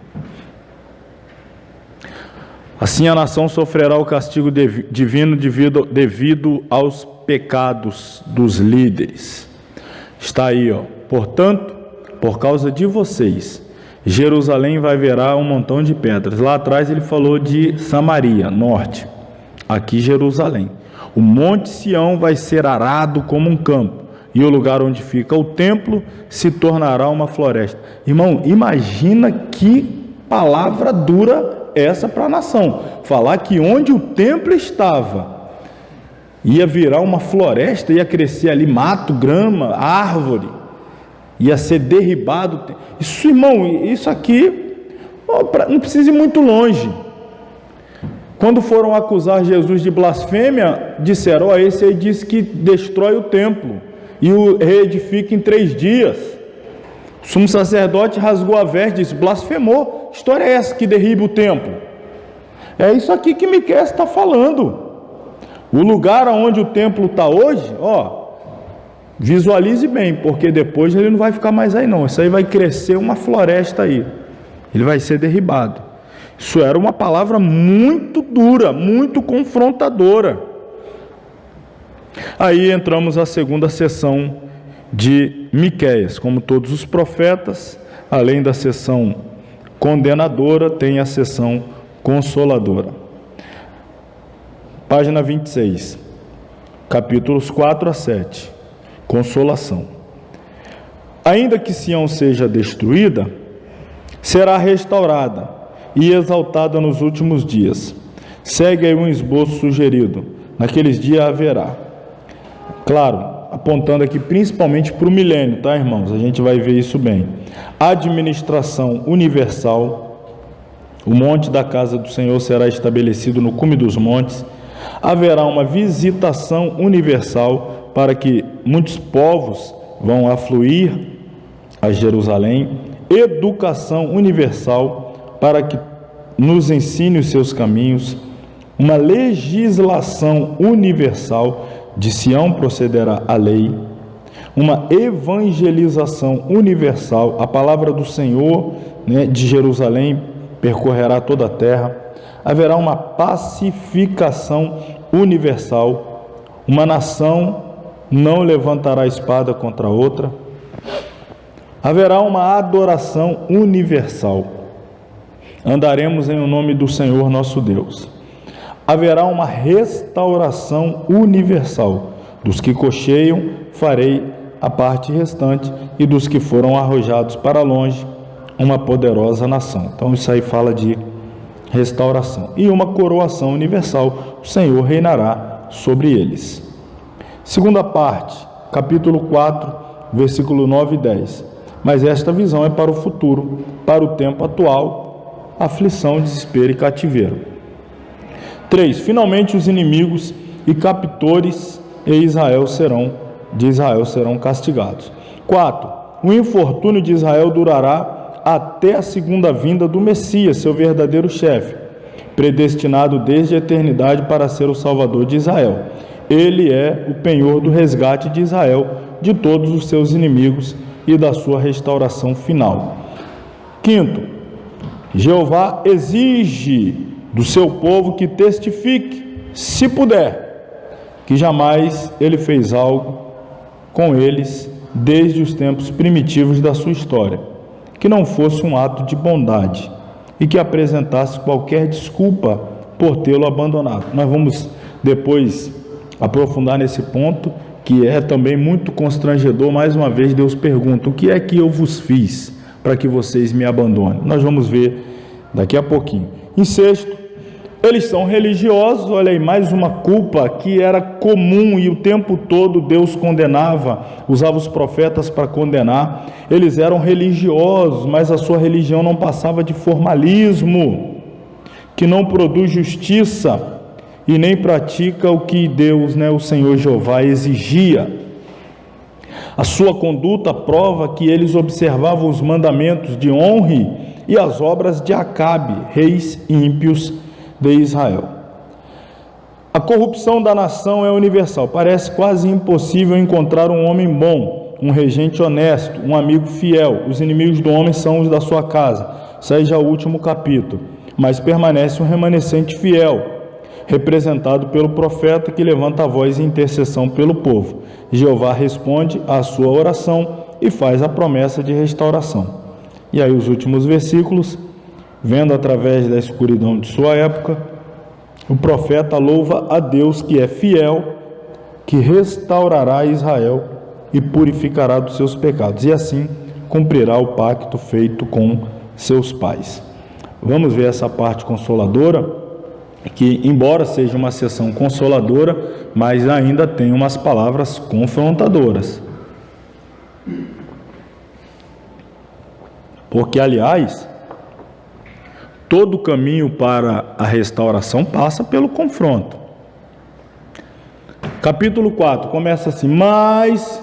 Assim a nação sofrerá o castigo divino devido aos pecados dos líderes. Está aí, portanto, por causa de vocês, Jerusalém vai virar um montão de pedras. Lá atrás ele falou de Samaria, norte. Aqui Jerusalém. O monte Sião vai ser arado como um campo, e o lugar onde fica o templo se tornará uma floresta. Irmão, imagina que palavra dura essa para a nação. Falar que onde o templo estava ia virar uma floresta, ia crescer ali mato, grama, árvore, ia ser derribado. Isso, irmão, isso aqui não precisa ir muito longe. Quando foram acusar Jesus de blasfêmia, disseram, esse aí disse que destrói o templo e o reedifica em 3 dias. O sumo sacerdote rasgou a veste e disse, blasfemou. Que história é essa que derriba o templo? É isso aqui que Miqueias está falando. O lugar onde o templo está hoje, visualize bem, porque depois ele não vai ficar mais aí não. Isso aí vai crescer uma floresta aí. Ele vai ser derribado. Isso era uma palavra muito dura, muito confrontadora. Aí entramos na segunda sessão de Miqueias. Como todos os profetas, além da sessão condenadora, tem a sessão consoladora. Página 26, capítulos 4 a 7. Consolação. Ainda que Sião seja destruída, será restaurada e exaltada nos últimos dias. Segue aí um esboço sugerido. Naqueles dias haverá. Claro, apontando aqui principalmente para o milênio, tá, irmãos? A gente vai ver isso bem. Administração universal. O monte da casa do Senhor será estabelecido no cume dos montes. Haverá uma visitação universal para que muitos povos vão afluir a Jerusalém. Educação universal para que nos ensine os seus caminhos. Uma legislação universal. De Sião procederá a lei. Uma evangelização universal. A palavra do Senhor, de Jerusalém percorrerá toda a terra. Haverá uma pacificação universal. Uma nação não levantará espada contra outra. Haverá uma adoração universal. Andaremos em o nome do Senhor nosso Deus. Haverá uma restauração universal. Dos que cocheiam, farei a parte restante, e dos que foram arrojados para longe, uma poderosa nação. Então isso aí fala de restauração. E uma coroação universal, o Senhor reinará sobre eles. Segunda parte, capítulo 4, versículo 9 e 10. Mas esta visão é para o futuro, para o tempo atual. aflição, desespero e cativeiro. 3. Finalmente os inimigos e captores de Israel serão castigados. 4. O infortúnio de Israel durará até a segunda vinda do Messias, seu verdadeiro chefe, predestinado desde a eternidade para ser o Salvador de Israel. Ele é o penhor do resgate de Israel, de todos os seus inimigos e da sua restauração final. 5. Jeová exige do seu povo que testifique, se puder, que jamais ele fez algo com eles desde os tempos primitivos da sua história, que não fosse um ato de bondade e que apresentasse qualquer desculpa por tê-lo abandonado. Nós vamos depois aprofundar nesse ponto, que é também muito constrangedor. Mais uma vez Deus pergunta: o que é que eu vos fiz para que vocês me abandonem? Nós vamos ver daqui a pouquinho. Em sexto, eles são religiosos. Olha aí, mais uma culpa que era comum e o tempo todo Deus condenava, usava os profetas para condenar. Eles eram religiosos, mas a sua religião não passava de formalismo, que não produz justiça e nem pratica o que Deus, o Senhor Jeová, exigia. A sua conduta prova que eles observavam os mandamentos de Onre e as obras de Acabe, reis ímpios de Israel. A corrupção da nação é universal. Parece quase impossível encontrar um homem bom, um regente honesto, um amigo fiel. Os inimigos do homem são os da sua casa. Seja o último capítulo. Mas permanece um remanescente fiel, representado pelo profeta que levanta a voz em intercessão pelo povo. Jeová responde à sua oração e faz a promessa de restauração. E aí os últimos versículos: vendo através da escuridão de sua época, o profeta louva a Deus que é fiel, que restaurará Israel e purificará dos seus pecados, e assim cumprirá o pacto feito com seus pais. Vamos ver essa parte consoladora, que embora seja uma sessão consoladora, mas ainda tem umas palavras confrontadoras. Porque, aliás, todo o caminho para a restauração passa pelo confronto. Capítulo 4 começa assim: mas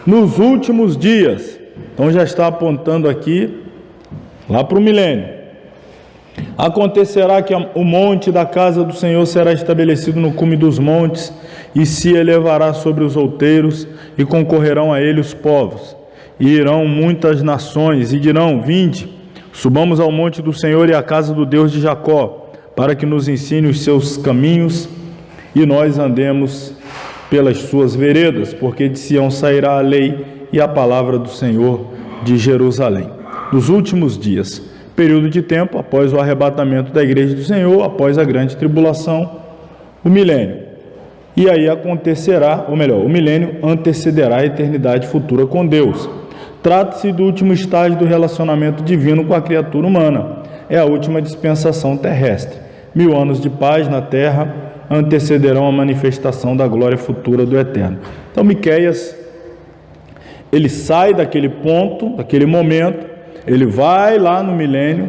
nos últimos dias, então já está apontando aqui lá para o milênio. Acontecerá que o monte da casa do Senhor será estabelecido no cume dos montes e se elevará sobre os outeiros, e concorrerão a ele os povos, e irão muitas nações, e dirão: vinde, subamos ao monte do Senhor e à casa do Deus de Jacó, para que nos ensine os seus caminhos e nós andemos pelas suas veredas, porque de Sião sairá a lei e a palavra do Senhor de Jerusalém. Nos últimos dias, período de tempo após o arrebatamento da igreja do Senhor, após a grande tribulação, o milênio. E aí acontecerá, ou melhor, o milênio antecederá a eternidade futura com Deus. Trata-se do último estágio do relacionamento divino com a criatura humana. É a última dispensação terrestre. 1000 anos de paz na terra antecederão a manifestação da glória futura do Eterno. Então Miqueias, ele sai daquele ponto, daquele momento, ele vai lá no milênio.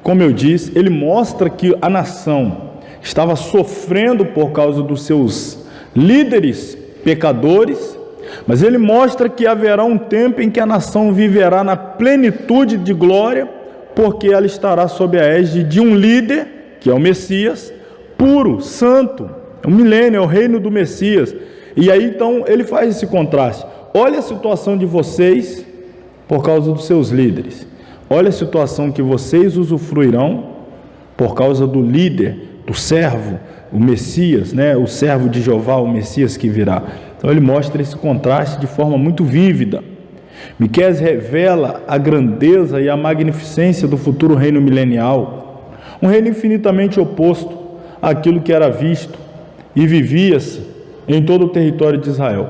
Como eu disse, ele mostra que a nação estava sofrendo por causa dos seus líderes pecadores, mas ele mostra que haverá um tempo em que a nação viverá na plenitude de glória, porque ela estará sob a égide de um líder, que é o Messias, puro, santo. É o milênio, é o reino do Messias. E aí então ele faz esse contraste. Olha a situação de vocês por causa dos seus líderes. Olha a situação que vocês usufruirão por causa do líder, do servo, o Messias, o servo de Jeová, o Messias que virá. Então ele mostra esse contraste de forma muito vívida. Miqueias revela a grandeza e a magnificência do futuro reino milenial, um reino infinitamente oposto àquilo que era visto e vivia-se em todo o território de Israel.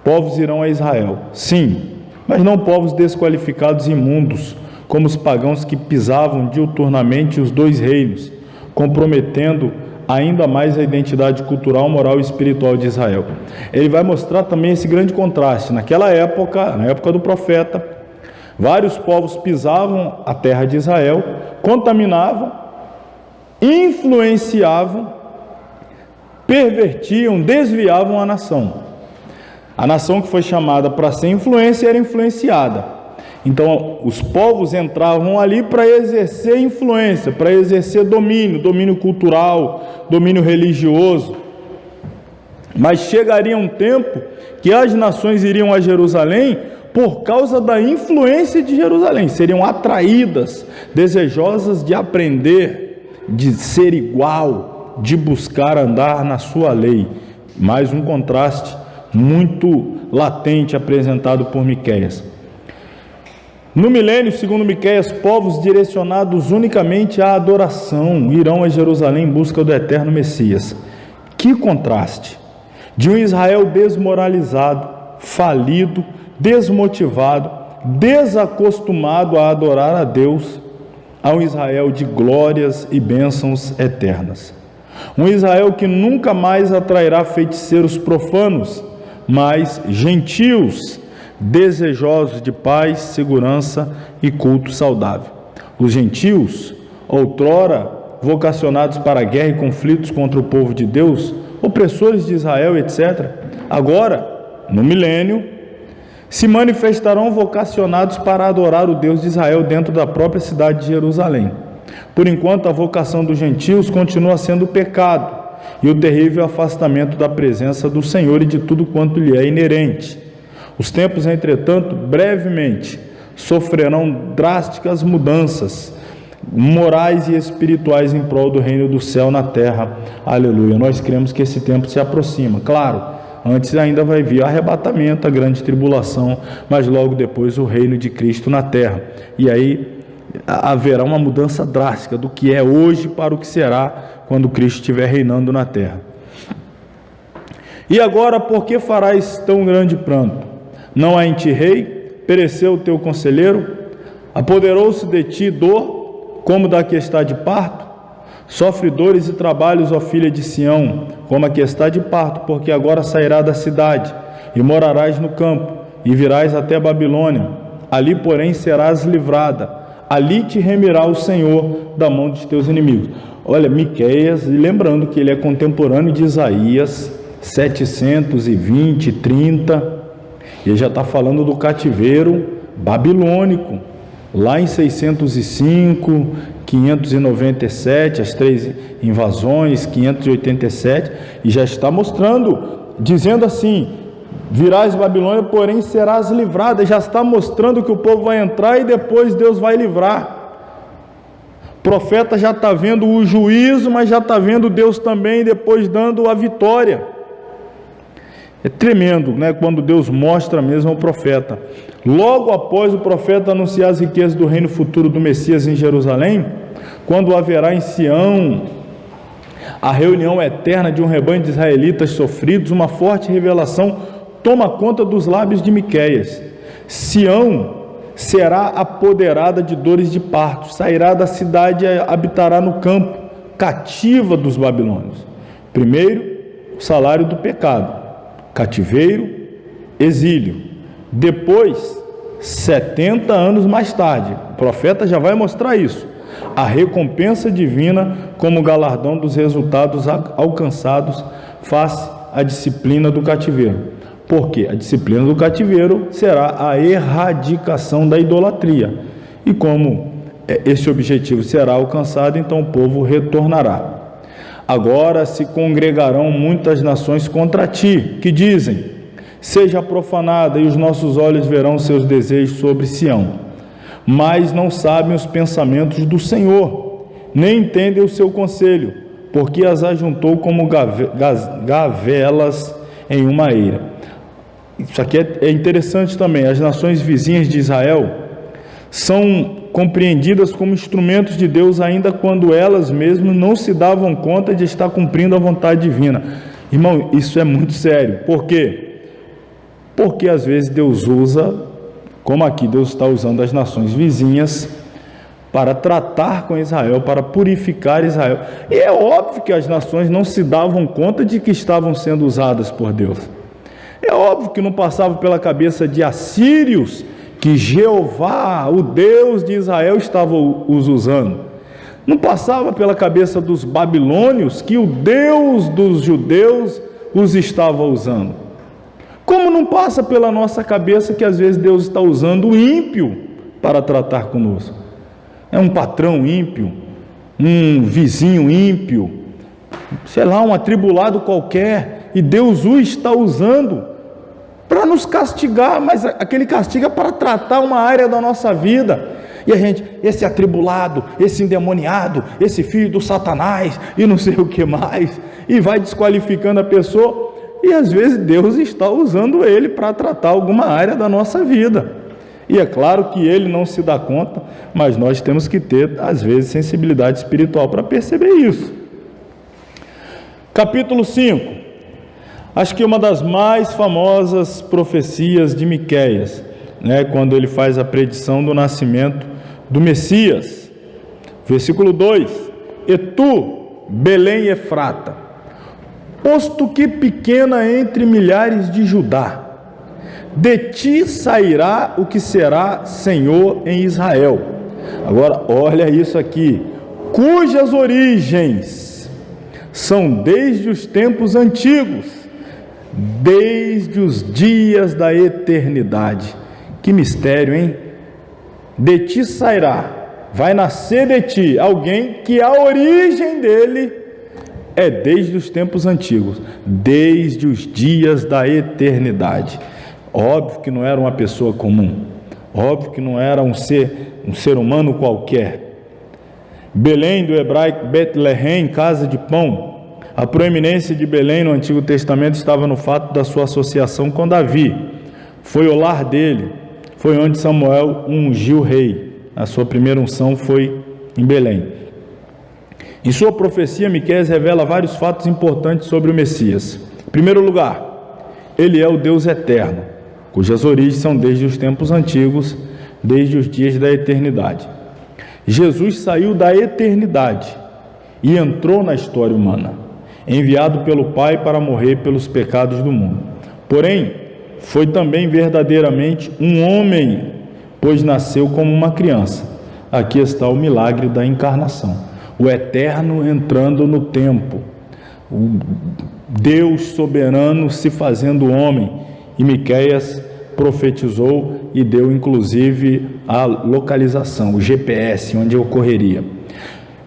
Povos irão a Israel, sim, mas não povos desqualificados e imundos, como os pagãos que pisavam diuturnamente os dois reinos, comprometendo ainda mais a identidade cultural, moral e espiritual de Israel. Ele vai mostrar também esse grande contraste. Naquela época, na época do profeta, Vários povos pisavam a terra de Israel, contaminavam, influenciavam, pervertiam, desviavam a nação. A nação que foi chamada para ser influência era influenciada. Então, os povos entravam ali para exercer influência, para exercer domínio cultural, domínio religioso. Mas chegaria um tempo que as nações iriam a Jerusalém por causa da influência de Jerusalém, seriam atraídas, desejosas de aprender, de ser igual, de buscar andar na sua lei. Mais um contraste muito latente apresentado por Miqueias. No milênio, segundo Miqueias, povos direcionados unicamente à adoração irão a Jerusalém em busca do eterno Messias. Que contraste! De um Israel desmoralizado, falido, desmotivado, desacostumado a adorar a Deus, a um Israel de glórias e bênçãos eternas. Um Israel que nunca mais atrairá feiticeiros profanos, mas gentios, desejosos de paz, segurança e culto saudável. Os gentios, outrora vocacionados para a guerra e conflitos contra o povo de Deus, opressores de Israel, etc., agora, no milênio, se manifestarão vocacionados para adorar o Deus de Israel dentro da própria cidade de Jerusalém. Por enquanto, a vocação dos gentios continua sendo o pecado e o terrível afastamento da presença do Senhor e de tudo quanto lhe é inerente. Os tempos, entretanto, brevemente sofrerão drásticas mudanças morais e espirituais em prol do reino do céu na terra. Aleluia. Nós cremos que esse tempo se aproxima. Claro, antes ainda vai vir arrebatamento, a grande tribulação, mas logo depois o reino de Cristo na terra. E aí haverá uma mudança drástica do que é hoje para o que será quando Cristo estiver reinando na terra. E agora, por que farás tão grande pranto? Não há em ti rei? Pereceu o teu conselheiro? Apoderou-se de ti dor, como da que está de parto? Sofre dores e trabalhos, ó filha de Sião, como a que está de parto, porque agora sairá da cidade, e morarás no campo, e virás até a Babilônia. Ali, porém, serás livrada, ali te remirá o Senhor da mão dos teus inimigos. Olha, Miqueias, lembrando que ele é contemporâneo de Isaías, 720, 30, ele já está falando do cativeiro babilônico, lá em 605, 597, as 3 invasões, 587, e já está mostrando, dizendo assim, virás Babilônia, porém serás livrada, já está mostrando que o povo vai entrar e depois Deus vai livrar. O profeta já está vendo o juízo, mas já está vendo Deus também depois dando a vitória. É tremendo, né, quando Deus mostra mesmo ao profeta. Logo após o profeta anunciar as riquezas do reino futuro do Messias em Jerusalém, quando haverá em Sião a reunião eterna de um rebanho de israelitas sofridos, uma forte revelação toma conta dos lábios de Miqueias. Sião será apoderada de dores de parto, sairá da cidade e habitará no campo, cativa dos babilônios. Primeiro, o salário do pecado, cativeiro, exílio. Depois, 70 anos mais tarde, o profeta já vai mostrar isso, a recompensa divina como galardão dos resultados alcançados face à disciplina do cativeiro. Porque a disciplina do cativeiro será a erradicação da idolatria. E como esse objetivo será alcançado, então o povo retornará. Agora se congregarão muitas nações contra ti, que dizem, seja profanada, e os nossos olhos verão seus desejos sobre Sião. Mas não sabem os pensamentos do Senhor, nem entendem o seu conselho, porque as ajuntou como gavelas em uma eira. Isso aqui é interessante também. As nações vizinhas de Israel são compreendidas como instrumentos de Deus ainda quando elas mesmas não se davam conta de estar cumprindo a vontade divina. Irmão, isso é muito sério. Por quê? Porque às vezes Deus usa, como aqui Deus está usando as nações vizinhas para tratar com Israel, para purificar Israel. E é óbvio que as nações não se davam conta de que estavam sendo usadas por Deus. É óbvio que não passava pela cabeça de assírios que Jeová, o Deus de Israel, estava os usando. Não passava pela cabeça dos babilônios que o Deus dos judeus os estava usando. Como não passa pela nossa cabeça que às vezes Deus está usando o ímpio para tratar conosco? É um patrão ímpio, um vizinho ímpio, sei lá, um atribulado qualquer, e Deus o está usando para nos castigar, mas aquele castigo é para tratar uma área da nossa vida. E a gente, esse atribulado, esse endemoniado, esse filho do Satanás, e não sei o que mais, e vai desqualificando a pessoa, e às vezes Deus está usando ele para tratar alguma área da nossa vida. E é claro que ele não se dá conta, mas nós temos que ter, às vezes, sensibilidade espiritual para perceber isso. Capítulo 5. Acho que uma das mais famosas profecias de Miqueias, quando ele faz a predição do nascimento do Messias. Versículo 2: E tu, Belém Efrata, posto que pequena entre milhares de Judá, de ti sairá o que será Senhor em Israel. Agora, olha isso aqui: cujas origens são desde os tempos antigos, desde os dias da eternidade. Que mistério, hein? De ti sairá, vai nascer de ti alguém que a origem dele é desde os tempos antigos, desde os dias da eternidade. Óbvio que não era uma pessoa comum, óbvio que não era um ser humano qualquer. Belém, do hebraico Betlehem, casa de pão. A proeminência de Belém no Antigo Testamento estava no fato da sua associação com Davi. Foi o lar dele, foi onde Samuel ungiu o rei. A sua primeira unção foi em Belém. Em sua profecia, Miqueias revela vários fatos importantes sobre o Messias. Em primeiro lugar, ele é o Deus eterno, cujas origens são desde os tempos antigos, desde os dias da eternidade. Jesus saiu da eternidade e entrou na história humana, enviado pelo Pai para morrer pelos pecados do mundo. Porém, foi também verdadeiramente um homem, pois nasceu como uma criança. Aqui está o milagre da encarnação, o eterno entrando no tempo, o Deus soberano se fazendo homem. E Miqueias profetizou e deu inclusive a localização, o GPS, onde ocorreria.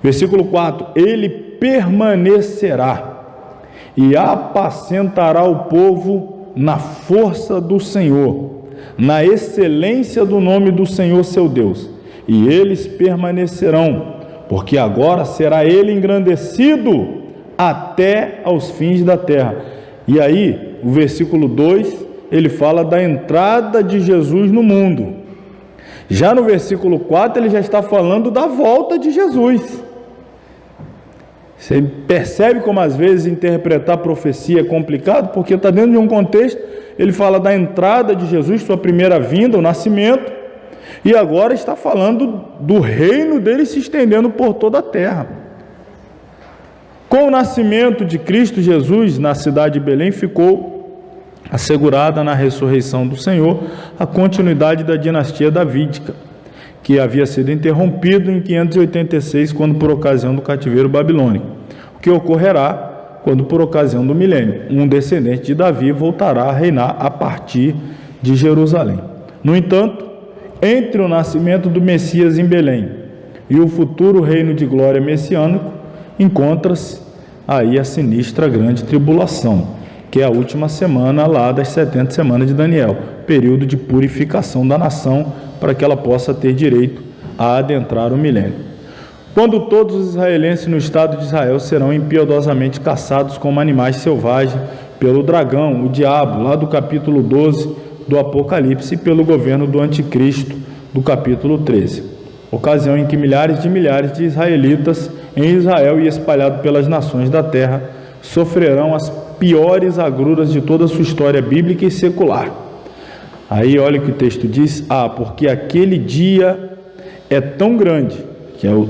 Versículo 4: ele permanecerá e apacentará o povo na força do Senhor, na excelência do nome do Senhor seu Deus, e eles permanecerão, porque agora será ele engrandecido até aos fins da terra. E aí, o versículo 2, ele fala da entrada de Jesus no mundo. Já no versículo 4, ele já está falando da volta de Jesus. Você percebe como às vezes interpretar profecia é complicado? Porque está dentro de um contexto. Ele fala da entrada de Jesus, sua primeira vinda, o nascimento, e agora está falando do reino dele se estendendo por toda a terra. Com o nascimento de Cristo Jesus na cidade de Belém, ficou assegurada na ressurreição do Senhor a continuidade da dinastia davídica, que havia sido interrompido em 586, quando por ocasião do cativeiro babilônico, o que ocorrerá quando por ocasião do milênio, um descendente de Davi voltará a reinar a partir de Jerusalém. No entanto, entre o nascimento do Messias em Belém e o futuro reino de glória messiânico, encontra-se aí a sinistra grande tribulação, que é a última semana lá das 70 semanas de Daniel, período de purificação da nação, para que ela possa ter direito a adentrar o milênio. Quando todos os israelenses no estado de Israel serão impiedosamente caçados como animais selvagens pelo dragão, o diabo, lá do capítulo 12 do Apocalipse, e pelo governo do anticristo, do capítulo 13. Ocasião em que milhares de israelitas em Israel e espalhados pelas nações da terra sofrerão as piores agruras de toda a sua história bíblica e secular. Aí olha o que o texto diz: porque aquele dia é tão grande, que é os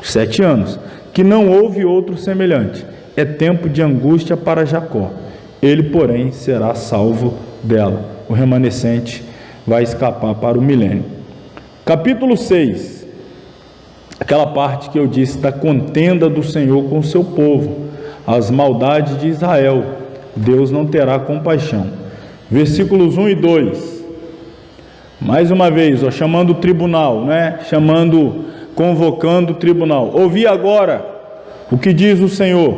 7 anos, que não houve outro semelhante. É tempo de angústia para Jacó, ele porém será salvo dela, o remanescente vai escapar para o milênio. Capítulo 6, aquela parte que eu disse da contenda do Senhor com o seu povo, as maldades de Israel, Deus não terá compaixão. Versículos 1 e 2, mais uma vez, chamando o tribunal, convocando o tribunal. Ouvi agora o que diz o Senhor: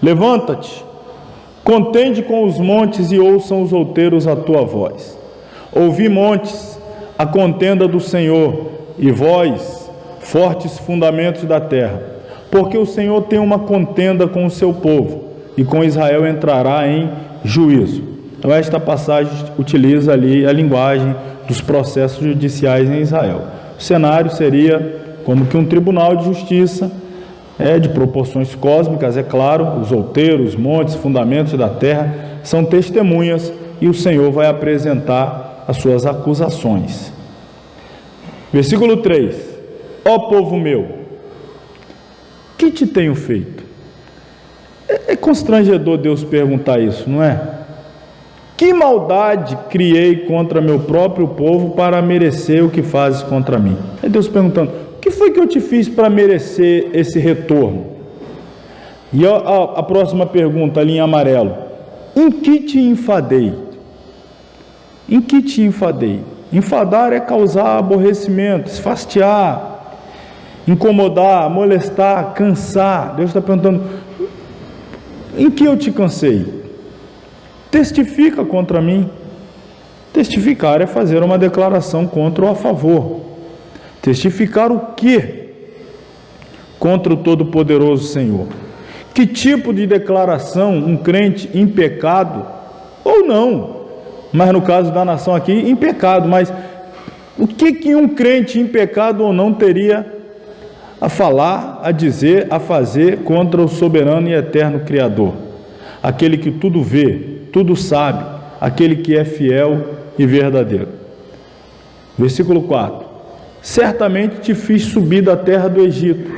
levanta-te, contende com os montes e ouçam os outeiros a tua voz. Ouvi, montes, a contenda do Senhor, e vós, fortes fundamentos da terra, porque o Senhor tem uma contenda com o seu povo, e com Israel entrará em juízo. Então esta passagem utiliza ali a linguagem dos processos judiciais em Israel. O cenário seria como que um tribunal de justiça, de proporções cósmicas, é claro. Os outeiros, montes, fundamentos da terra são testemunhas, e o Senhor vai apresentar as suas acusações. Versículo 3: ó povo meu, que te tenho feito? É constrangedor Deus perguntar isso, não é? Que maldade criei contra meu próprio povo para merecer o que fazes contra mim? É Deus perguntando: o que foi que eu te fiz para merecer esse retorno? E a próxima pergunta ali em amarelo: em que te enfadei? Em que te enfadei? Enfadar é causar aborrecimento, esfastiar, incomodar, molestar, cansar. Deus está perguntando: em que eu te cansei? Testifica contra mim. Testificar é fazer uma declaração contra ou a favor. Testificar o quê? Contra o Todo-Poderoso Senhor. Que tipo de declaração um crente em pecado, ou não, mas no caso da nação aqui, em pecado, mas o que um crente em pecado ou não teria a falar, a dizer, a fazer contra o soberano e eterno Criador? Aquele que tudo vê, tudo sabe, aquele que é fiel e verdadeiro. Versículo 4: certamente te fiz subir da terra do Egito,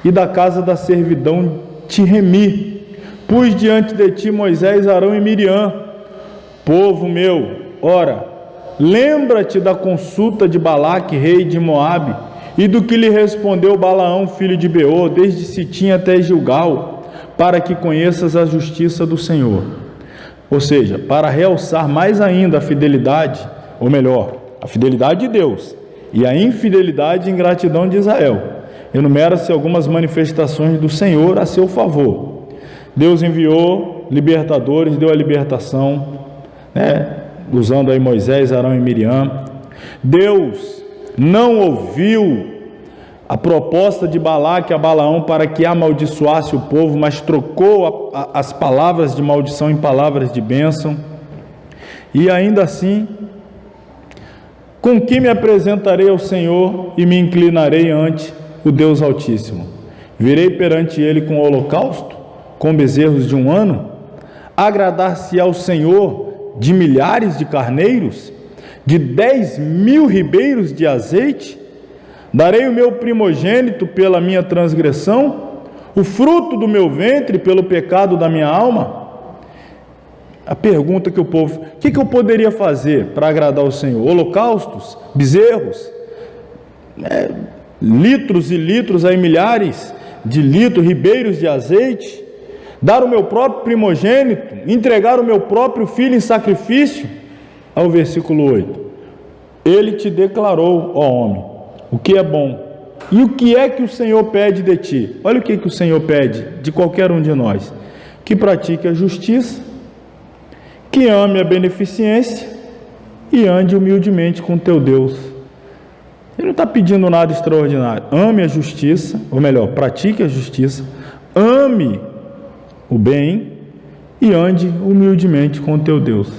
e da casa da servidão te remi. Pus diante de ti Moisés, Arão e Miriam. Povo meu, ora, lembra-te da consulta de Balaque, rei de Moabe, e do que lhe respondeu Balaão, filho de Beor, desde Sitim até Gilgal, para que conheças a justiça do Senhor. Ou seja, para realçar mais ainda a fidelidade, ou melhor, a fidelidade de Deus e a infidelidade e ingratidão de Israel, enumera-se algumas manifestações do Senhor a seu favor. Deus enviou libertadores, deu a libertação, usando aí Moisés, Arão e Miriam. Deus não ouviu a proposta de Balaque a Balaão para que amaldiçoasse o povo, mas trocou as palavras de maldição em palavras de bênção. E ainda assim: com que me apresentarei ao Senhor e me inclinarei ante o Deus Altíssimo? Virei perante ele com holocausto, com bezerros de um ano? Agradar-se ao Senhor de milhares de carneiros, de 10.000 ribeiros de azeite? Darei o meu primogênito pela minha transgressão, o fruto do meu ventre pelo pecado da minha alma? A pergunta que o povo: o que eu poderia fazer para agradar o Senhor? Holocaustos? Bezerros? Litros e litros, aí milhares de litros, ribeiros de azeite? Dar o meu próprio primogênito? Entregar o meu próprio filho em sacrifício? Ao versículo 8: ele te declarou, ó homem, o que é bom. E o que é que o Senhor pede de ti? Olha o que o Senhor pede de qualquer um de nós: que pratique a justiça, que ame a beneficência e ande humildemente com teu Deus. Ele não está pedindo nada extraordinário. Ame a justiça, ou melhor, pratique a justiça, ame o bem e ande humildemente com teu Deus.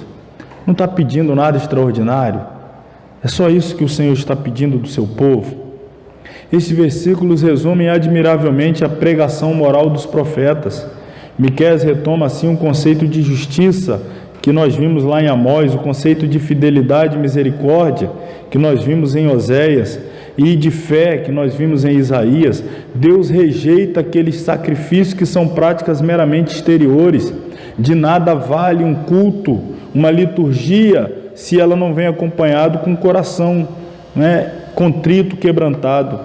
Não está pedindo nada extraordinário. É só isso que o Senhor está pedindo do seu povo. Esses versículos resumem admiravelmente a pregação moral dos profetas. Miqueias retoma assim um conceito de justiça que nós vimos lá em Amós, o conceito de fidelidade e misericórdia que nós vimos em Oséias, e de fé que nós vimos em Isaías. Deus rejeita aqueles sacrifícios que são práticas meramente exteriores. De nada vale um culto, uma liturgia, se ela não vem acompanhado com o coração, né, contrito, quebrantado.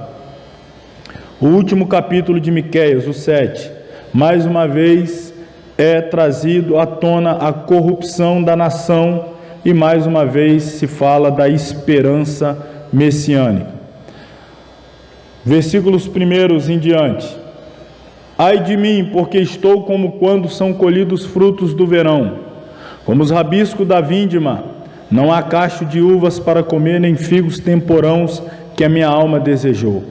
O último capítulo de Miqueias, o 7, mais uma vez é trazido à tona a corrupção da nação e mais uma vez se fala da esperança messiânica. Versículos 1 em diante. Ai de mim, porque estou como quando são colhidos frutos do verão, como os rabiscos da vindima. Não há cacho de uvas para comer, nem figos temporãos que a minha alma desejou.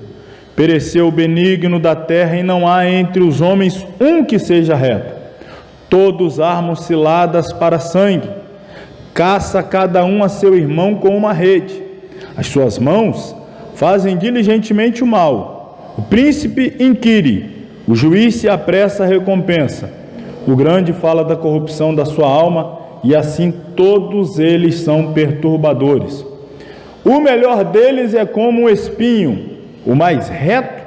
Pereceu o benigno da terra, e não há entre os homens um que seja reto. Todos armam ciladas para sangue. Caça cada um a seu irmão com uma rede. As suas mãos fazem diligentemente o mal. O príncipe inquire, o juiz se apressa à recompensa. O grande fala da corrupção da sua alma, e assim todos eles são perturbadores. O melhor deles é como um espinho, o mais reto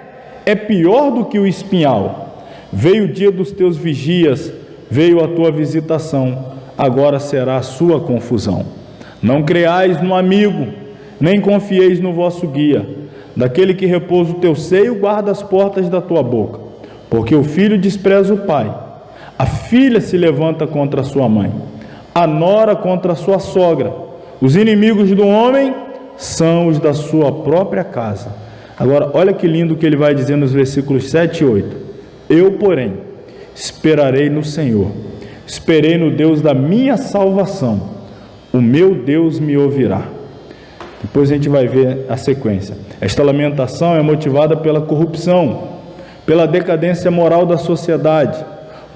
é pior do que o espinhal. Veio o dia dos teus vigias, veio a tua visitação, agora será a sua confusão. Não creais no amigo, nem confieis no vosso guia. Daquele que repousa o teu seio, guarda as portas da tua boca. Porque o filho despreza o pai, a filha se levanta contra a sua mãe, a nora contra a sua sogra. Os inimigos do homem são os da sua própria casa. Agora, olha que lindo que ele vai dizer nos versículos 7 e 8. Eu, porém, esperarei no Senhor, esperei no Deus da minha salvação, o meu Deus me ouvirá. Depois a gente vai ver a sequência. Esta lamentação é motivada pela corrupção, pela decadência moral da sociedade.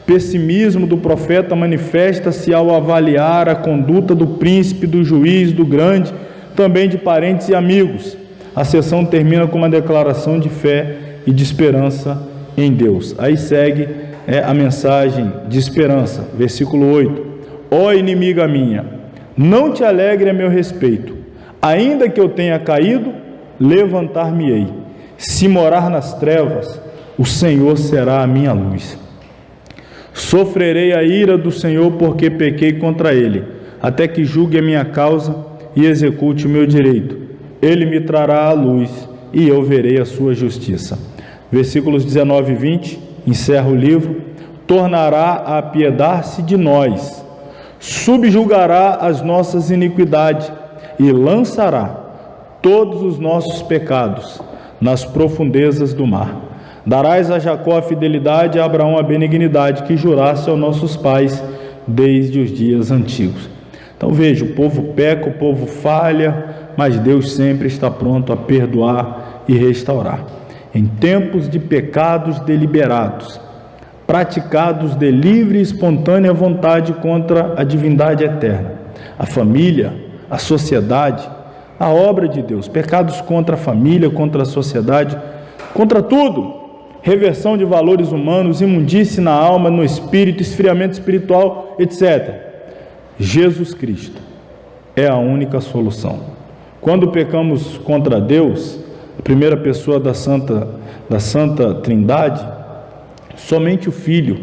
O pessimismo do profeta manifesta-se ao avaliar a conduta do príncipe, do juiz, do grande, também de parentes e amigos. A sessão termina com uma declaração de fé e de esperança em Deus. Aí segue a mensagem de esperança, versículo 8. Ó inimiga minha, não te alegre a meu respeito, ainda que eu tenha caído, levantar-me-ei. Se morar nas trevas, o Senhor será a minha luz. Sofrerei a ira do Senhor, porque pequei contra ele, até que julgue a minha causa e execute o meu direito. Ele me trará a luz e eu verei a sua justiça. Versículos 19 e 20, encerra o livro. Tornará a apiedar-se de nós, subjugará as nossas iniquidades e lançará todos os nossos pecados nas profundezas do mar. Darás a Jacó a fidelidade, a Abraão a benignidade, que juraste aos nossos pais desde os dias antigos. Então veja, o povo peca, o povo falha, mas Deus sempre está pronto a perdoar e restaurar. Em tempos de pecados deliberados, praticados de livre e espontânea vontade contra a divindade eterna, a família, a sociedade, a obra de Deus, pecados contra a família, contra a sociedade, contra tudo, reversão de valores humanos, imundície na alma, no espírito, esfriamento espiritual, etc. Jesus Cristo é a única solução. Quando pecamos contra Deus, a primeira pessoa da Santa Trindade, somente o Filho,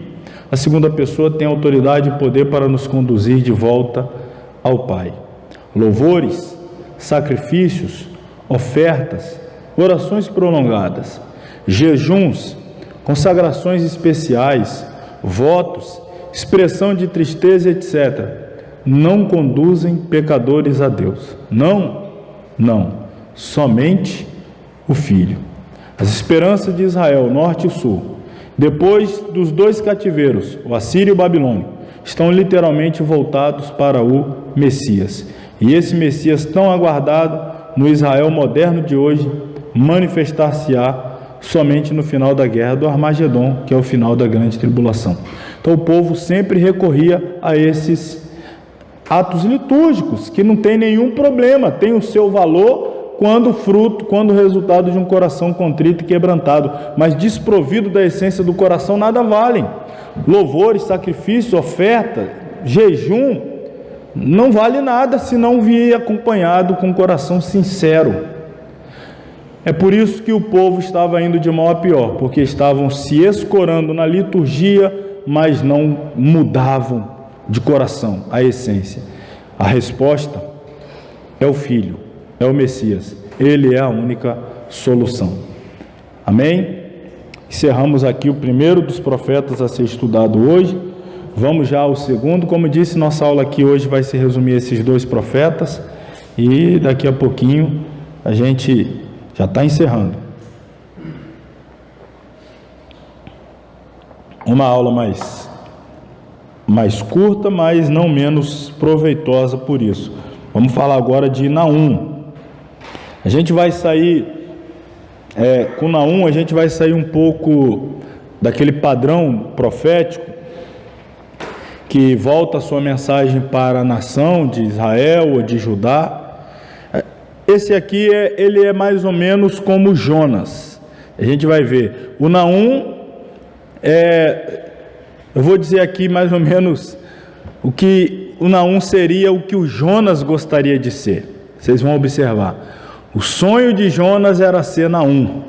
a segunda pessoa tem autoridade e poder para nos conduzir de volta ao Pai. Louvores, sacrifícios, ofertas, orações prolongadas, jejuns, consagrações especiais, votos, expressão de tristeza, etc., não conduzem pecadores a Deus. Não, somente o Filho. As esperanças de Israel, norte e sul, depois dos dois cativeiros, o Assírio e o Babilônio, estão literalmente voltados para o Messias. E esse Messias tão aguardado no Israel moderno de hoje manifestar-se-á somente no final da guerra do Armagedon, que é o final da grande tribulação. Então o povo sempre recorria a esses atos litúrgicos, que não tem nenhum problema, tem o seu valor quando resultado de um coração contrito e quebrantado, mas desprovido da essência do coração, nada valem. Louvores, sacrifício, oferta, jejum, não vale nada se não vier acompanhado com um coração sincero. É por isso que o povo estava indo de mal a pior, porque estavam se escorando na liturgia, mas não mudavam de coração a essência. A resposta é o Filho, é o Messias. Ele é a única solução. Amém? Encerramos aqui o primeiro dos profetas a ser estudado hoje. Vamos já ao segundo. Como disse, nossa aula aqui hoje vai se resumir a esses dois profetas. E daqui a pouquinho a gente já está encerrando. Uma aula mais curta, mas não menos proveitosa por isso. Vamos falar agora de Naum. A gente vai sair, com Naum, a gente vai sair um pouco daquele padrão profético que volta a sua mensagem para a nação de Israel ou de Judá. Esse aqui, ele é mais ou menos como Jonas. A gente vai ver. O Naum, eu vou dizer aqui mais ou menos o que o Naum seria, o que o Jonas gostaria de ser. Vocês vão observar. O sonho de Jonas era ser Naum.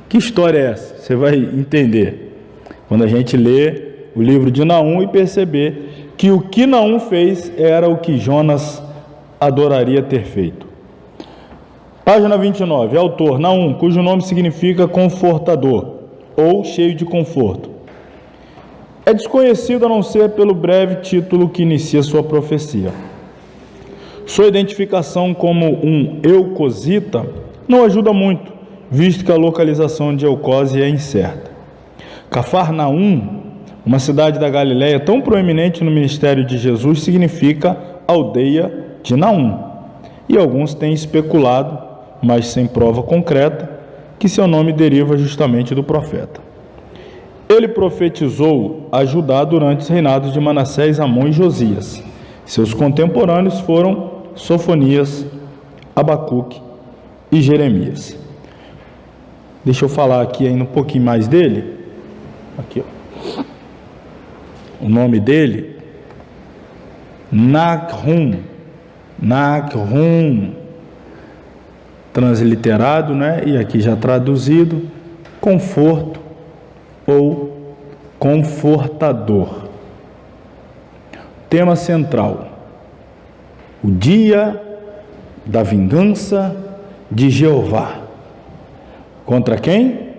Que história é essa? Você vai entender quando a gente lê o livro de Naum e perceber que o que Naum fez era o que Jonas adoraria ter feito. Página 29, autor Naum, cujo nome significa confortador, ou cheio de conforto. É desconhecido a não ser pelo breve título que inicia sua profecia. Sua identificação como um eucosita não ajuda muito, visto que a localização de Eucose é incerta. Cafarnaum, uma cidade da Galileia tão proeminente no ministério de Jesus, significa aldeia de Naum. E alguns têm especulado, mas sem prova concreta, que seu nome deriva justamente do profeta. Ele profetizou a Judá durante os reinados de Manassés, Amon e Josias. Seus contemporâneos foram Sofonias, Abacuque e Jeremias. Deixa eu falar aqui ainda um pouquinho mais dele. Aqui, ó. O nome dele, Nahum, transliterado, né? E aqui já traduzido, conforto ou confortador. Tema central: o dia da vingança de Jeová. Contra quem?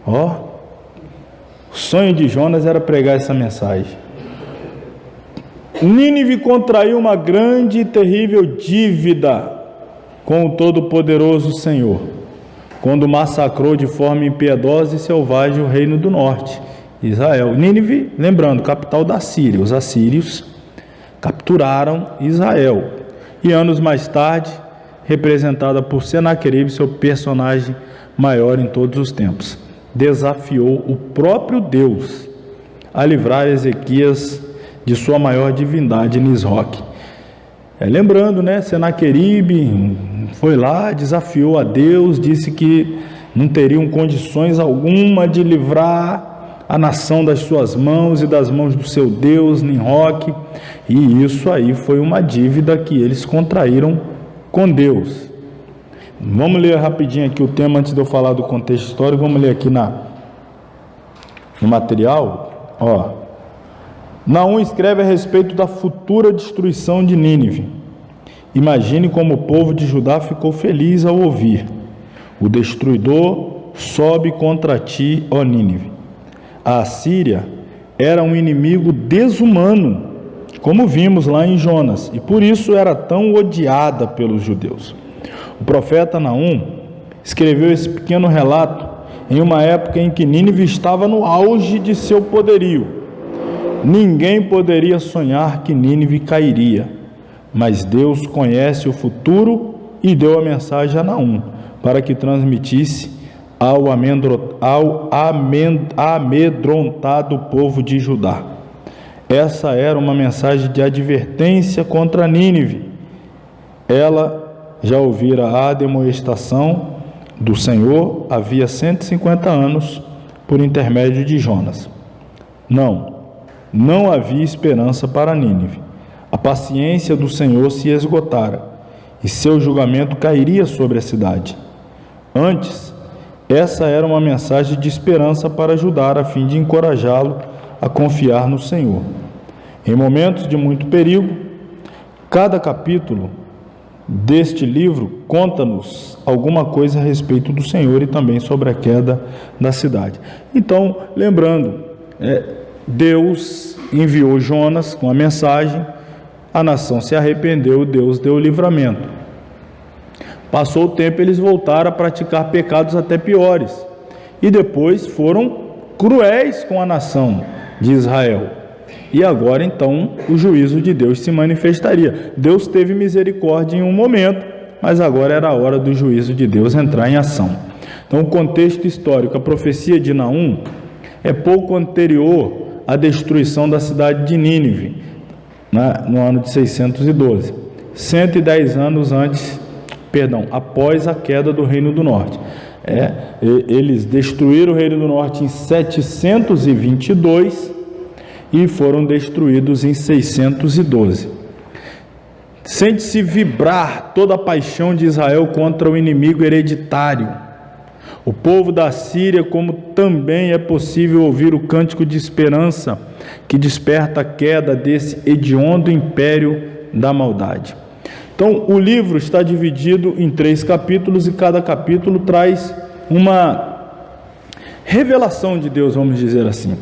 O sonho de Jonas era pregar essa mensagem. Nínive contraiu uma grande e terrível dívida com o Todo-Poderoso Senhor, quando massacrou de forma impiedosa e selvagem o reino do norte, Israel. Nínive, lembrando, capital da Síria. Os assírios capturaram Israel. E anos mais tarde, representada por Senaqueribe, seu personagem maior em todos os tempos, desafiou o próprio Deus a livrar Ezequias de sua maior divindade, Nisroque. Lembrando, né, Senaqueribe foi lá, desafiou a Deus, disse que não teriam condições alguma de livrar a nação das suas mãos e das mãos do seu Deus, Nisroque, e isso aí foi uma dívida que eles contraíram com Deus. Vamos ler rapidinho aqui o tema antes de eu falar do contexto histórico. Vamos ler aqui no material. Naum escreve a respeito da futura destruição de Nínive. Imagine como o povo de Judá ficou feliz ao ouvir: o destruidor sobe contra ti, ó Nínive. A Assíria era um inimigo desumano, como vimos lá em Jonas, e por isso era tão odiada pelos judeus. O profeta Naum escreveu esse pequeno relato em uma época em que Nínive estava no auge de seu poderio. Ninguém poderia sonhar que Nínive cairia, mas Deus conhece o futuro e deu a mensagem a Naum para que transmitisse ao amedrontado povo de Judá. Essa era uma mensagem de advertência contra Nínive. Ela já ouvira a admoestação do Senhor havia 150 anos por intermédio de Jonas. Não havia esperança para Nínive. A paciência do Senhor se esgotara e seu julgamento cairia sobre a cidade. Antes, essa era uma mensagem de esperança para Judá, a fim de encorajá-lo a confiar no Senhor. Em momentos de muito perigo, cada capítulo deste livro conta-nos alguma coisa a respeito do Senhor e também sobre a queda da cidade. Então, lembrando, Deus enviou Jonas com a mensagem, a nação se arrependeu, Deus deu o livramento. Passou o tempo, eles voltaram a praticar pecados até piores, e depois foram cruéis com a nação de Israel. E agora então o juízo de Deus se manifestaria. Deus teve misericórdia em um momento, mas agora era a hora do juízo de Deus entrar em ação. Então o contexto histórico, a profecia de Naum é pouco anterior à destruição da cidade de Nínive, no ano de 612, 110 anos após a queda do Reino do Norte. Eles destruíram o Reino do Norte em 722 e foram destruídos em 612. Sente-se vibrar toda a paixão de Israel contra o inimigo hereditário. O povo da Síria, como também é possível ouvir o cântico de esperança que desperta a queda desse hediondo império da maldade. Então, o livro está dividido em 3 capítulos e cada capítulo traz uma revelação de Deus, vamos dizer assim.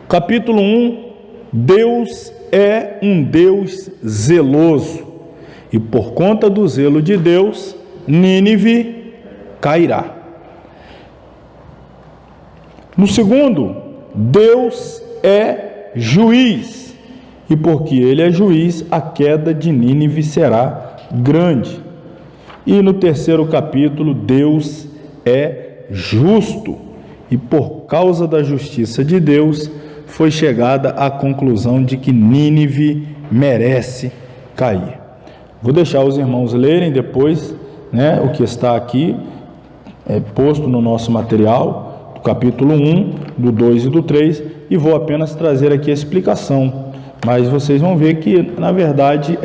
Capítulo 1, Deus é um Deus zeloso, e por conta do zelo de Deus, Nínive cairá. No segundo, Deus é juiz, e porque Ele é juiz, a queda de Nínive será grande. E no terceiro capítulo, Deus é justo, e por causa da justiça de Deus, foi chegada à conclusão de que Nínive merece cair. Vou deixar os irmãos lerem depois, o que está aqui, posto no nosso material, do capítulo 1, do 2 e do 3, e vou apenas trazer aqui a explicação. Mas vocês vão ver que, na verdade,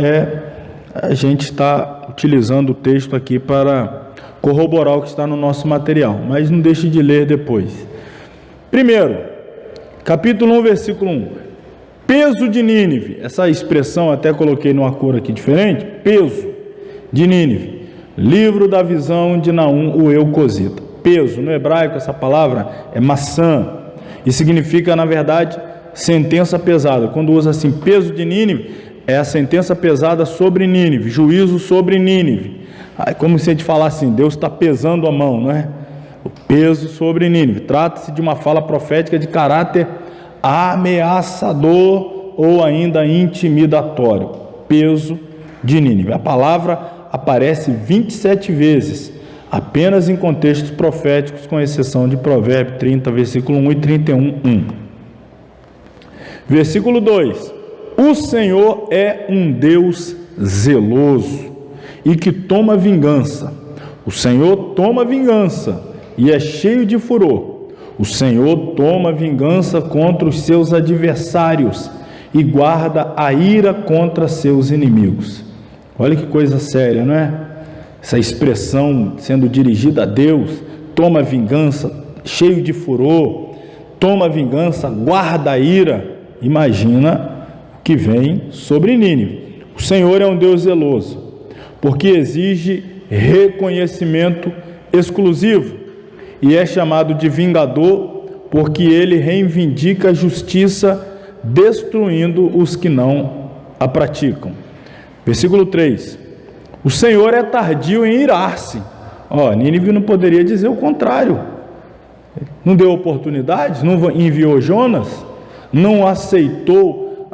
a gente está utilizando o texto aqui para corroborar o que está no nosso material, mas não deixe de ler depois. Primeiro, capítulo 1, versículo 1. Peso de Nínive. Essa expressão até coloquei numa cor aqui diferente. Peso de Nínive. Livro da visão de Naum, o Eucosita. Peso, no hebraico essa palavra é maçã, e significa, na verdade, sentença pesada. Quando usa assim, peso de Nínive, é a sentença pesada sobre Nínive, juízo sobre Nínive. Como se a gente falasse assim, Deus está pesando a mão, não é? O peso sobre Nínive. Trata-se de uma fala profética de caráter ameaçador ou ainda intimidatório. Peso de Nínive. A palavra aparece 27 vezes, apenas em contextos proféticos, com exceção de Provérbios 30, versículo 1 e 31, 1. Versículo 2. O Senhor é um Deus zeloso e que toma vingança. O Senhor toma vingança e é cheio de furor. O Senhor toma vingança contra os seus adversários e guarda a ira contra seus inimigos. Olha que coisa séria, não é? Essa expressão sendo dirigida a Deus, toma vingança, cheio de furor, toma vingança, guarda a ira. Imagina o que vem sobre Nínive. O Senhor é um Deus zeloso, porque exige reconhecimento exclusivo, e é chamado de vingador, porque ele reivindica a justiça, destruindo os que não a praticam. Versículo 3. O Senhor é tardio em irar-se. Nínive não poderia dizer o contrário. Não deu oportunidades, não enviou Jonas, não aceitou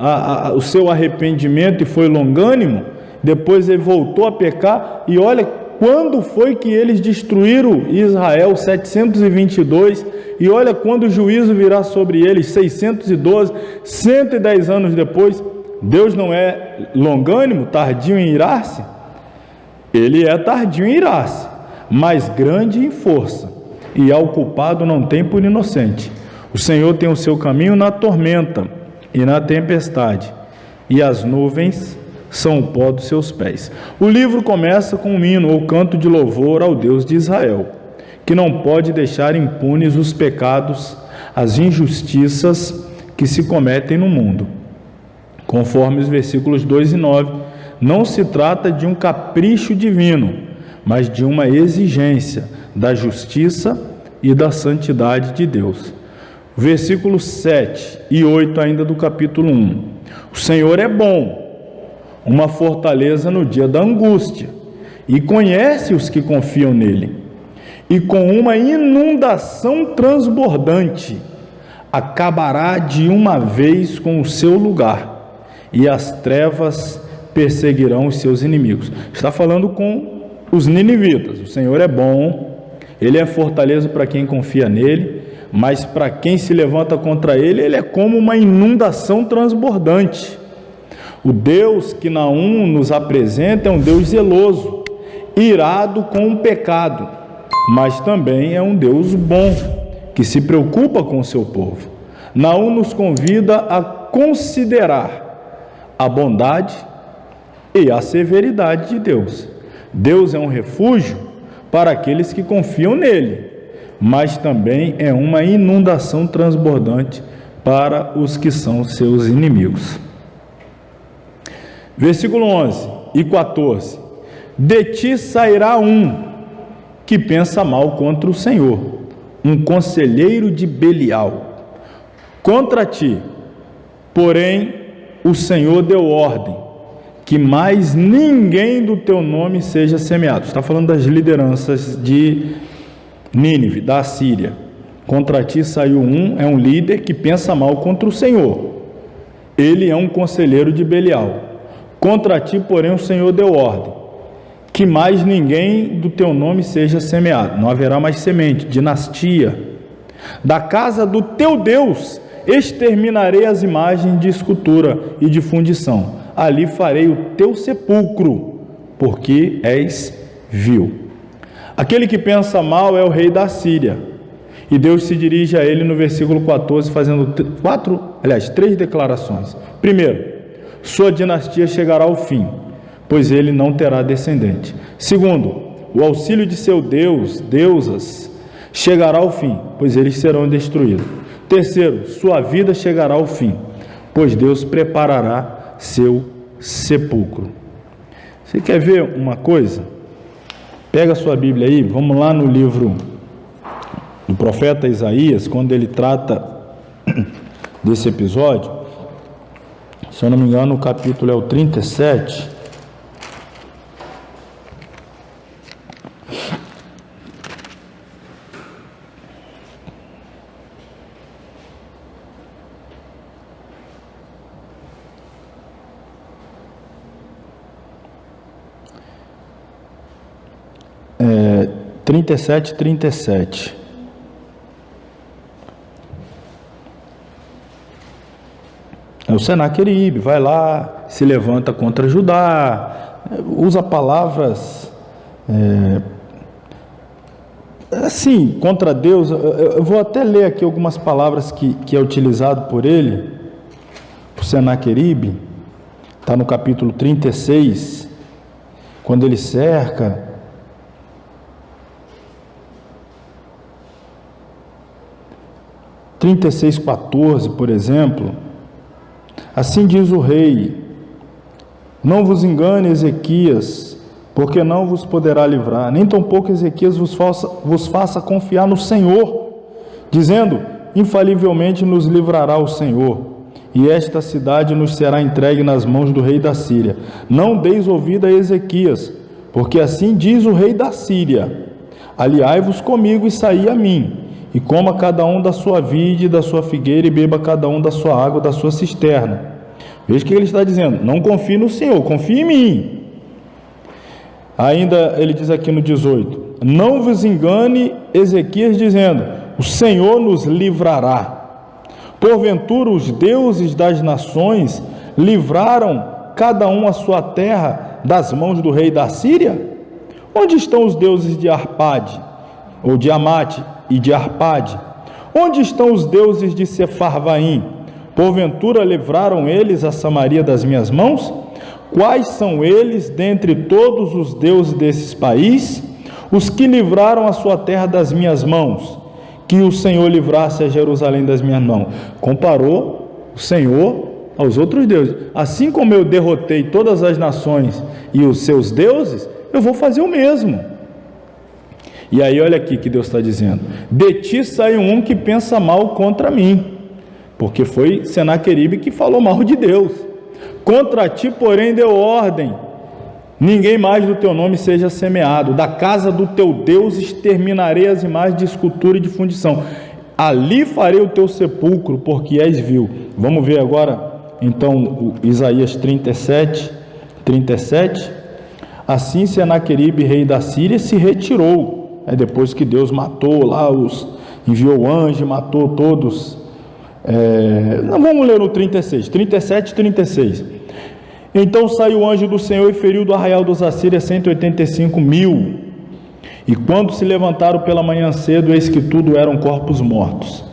o seu arrependimento e foi longânimo. Depois ele voltou a pecar, e olha quando foi que eles destruíram Israel, 722, e olha quando o juízo virá sobre eles, 612, 110 anos depois. Deus não é longânimo, tardio em irar-se? Ele é tardio em irar-se, mas grande em força, e ao culpado não tem por inocente. O Senhor tem o seu caminho na tormenta e na tempestade, e as nuvens são o pó dos seus pés. O livro começa com um hino ou canto de louvor ao Deus de Israel, que não pode deixar impunes os pecados, as injustiças que se cometem no mundo. Conforme os versículos 2 e 9 não se trata de um capricho divino, mas de uma exigência da justiça e da santidade de Deus. Versículos 7 e 8 ainda do capítulo 1. O Senhor é bom, uma fortaleza no dia da angústia, e conhece os que confiam nele. E com uma inundação transbordante, acabará de uma vez com o seu lugar, e as trevas perseguirão os seus inimigos. Está falando com os ninivitas. O Senhor é bom, Ele é fortaleza para quem confia nele, mas para quem se levanta contra ele, ele é como uma inundação transbordante. O Deus que Naum nos apresenta é um Deus zeloso, irado com o pecado, mas também é um Deus bom, que se preocupa com o seu povo. Naum nos convida a considerar a bondade e a severidade de Deus. Deus é um refúgio para aqueles que confiam nele, mas também é uma inundação transbordante para os que são seus inimigos. Versículo 11 e 14. De ti sairá um que pensa mal contra o Senhor, um conselheiro de Belial. Contra ti, porém, o Senhor deu ordem, que mais ninguém do teu nome seja semeado. Está falando das lideranças de Nínive, da Assíria. Contra ti saiu é um líder que pensa mal contra o Senhor. Ele é um conselheiro de Belial. Contra ti, porém, o Senhor deu ordem, que mais ninguém do teu nome seja semeado. Não haverá mais semente, dinastia. Da casa do teu Deus exterminarei as imagens de escultura e de fundição. Ali farei o teu sepulcro, porque és vil. Aquele que pensa mal é o rei da Síria, e Deus se dirige a ele no versículo 14, fazendo três declarações. Primeiro, sua dinastia chegará ao fim, pois ele não terá descendente. Segundo, o auxílio de seu Deus, deusas, chegará ao fim, pois eles serão destruídos. Terceiro, sua vida chegará ao fim, pois Deus preparará seu sepulcro. Você quer ver uma coisa? Pega a sua Bíblia aí, vamos lá no livro do profeta Isaías, quando ele trata desse episódio. Se eu não me engano, o capítulo é o 37. É, 37. É o Senaqueribe, vai lá, se levanta contra Judá, usa palavras assim, contra Deus. Eu vou até ler aqui algumas palavras que é utilizado por ele, por Senaqueribe. Está no capítulo 36, quando ele cerca. 36:14, por exemplo. Assim diz o rei: não vos engane, Ezequias, porque não vos poderá livrar, nem tampouco Ezequias vos faça confiar no Senhor, dizendo: infalivelmente nos livrará o Senhor, e esta cidade nos será entregue nas mãos do rei da Síria. Não deis ouvido a Ezequias, porque assim diz o rei da Síria: aliai-vos comigo e saí a mim, e coma cada um da sua vide e da sua figueira, e beba cada um da sua água, da sua cisterna. Veja o que ele está dizendo: não confie no Senhor, confie em mim. Ainda ele diz aqui no 18: não vos engane, Ezequias, dizendo: o Senhor nos livrará. Porventura os deuses das nações livraram cada um a sua terra das mãos do rei da Síria? Onde estão os deuses de Arpade, ou de Amate e de Arpade? Onde estão os deuses de Sefarvaim? Porventura livraram eles a Samaria das minhas mãos? Quais são eles dentre todos os deuses desses países? Os que livraram a sua terra das minhas mãos, que o Senhor livrasse a Jerusalém das minhas mãos. Comparou o Senhor aos outros deuses. Assim como eu derrotei todas as nações e os seus deuses, eu vou fazer o mesmo. E aí olha aqui que Deus está dizendo: de ti saiu um que pensa mal contra mim, porque foi Senaqueribe que falou mal de Deus. Contra ti, porém, deu ordem: ninguém mais do teu nome seja semeado. Da casa do teu Deus exterminarei as imagens de escultura e de fundição. Ali farei o teu sepulcro, porque és vil. Vamos ver agora, então, Isaías 37. Assim Senaqueribe, rei da Síria, se retirou. Depois que Deus matou lá, enviou o anjo, matou todos. Vamos ler no 37 e 36. Então saiu o anjo do Senhor e feriu do arraial dos Assírios 185.000. E quando se levantaram pela manhã cedo, eis que tudo eram corpos mortos.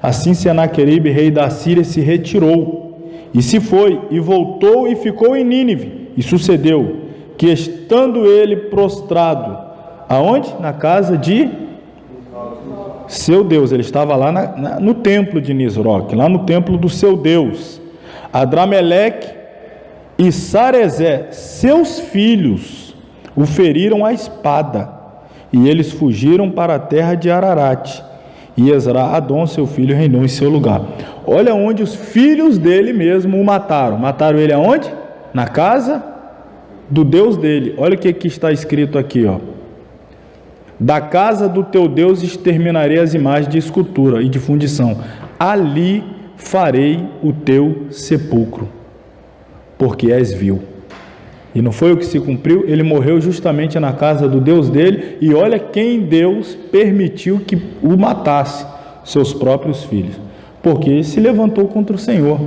Assim Senaqueribe, rei da Síria, se retirou, e se foi, e voltou e ficou em Nínive. E sucedeu que, estando ele prostrado, aonde? Na casa de seu Deus. Ele estava lá no templo de Nisroque, lá no templo do seu Deus. Adrameleque e Sarezé, seus filhos, o feriram à espada, e eles fugiram para a terra de Ararate, e Esra-Adom, seu filho, reinou em seu lugar. Olha onde os filhos dele mesmo o mataram. Mataram ele aonde? Na casa do Deus dele. Olha o que está escrito aqui, ó: da casa do teu Deus exterminarei as imagens de escultura e de fundição, ali farei o teu sepulcro, porque és vil. E não foi o que se cumpriu? Ele morreu justamente na casa do Deus dele, e olha quem Deus permitiu que o matasse: seus próprios filhos, porque se levantou contra o Senhor.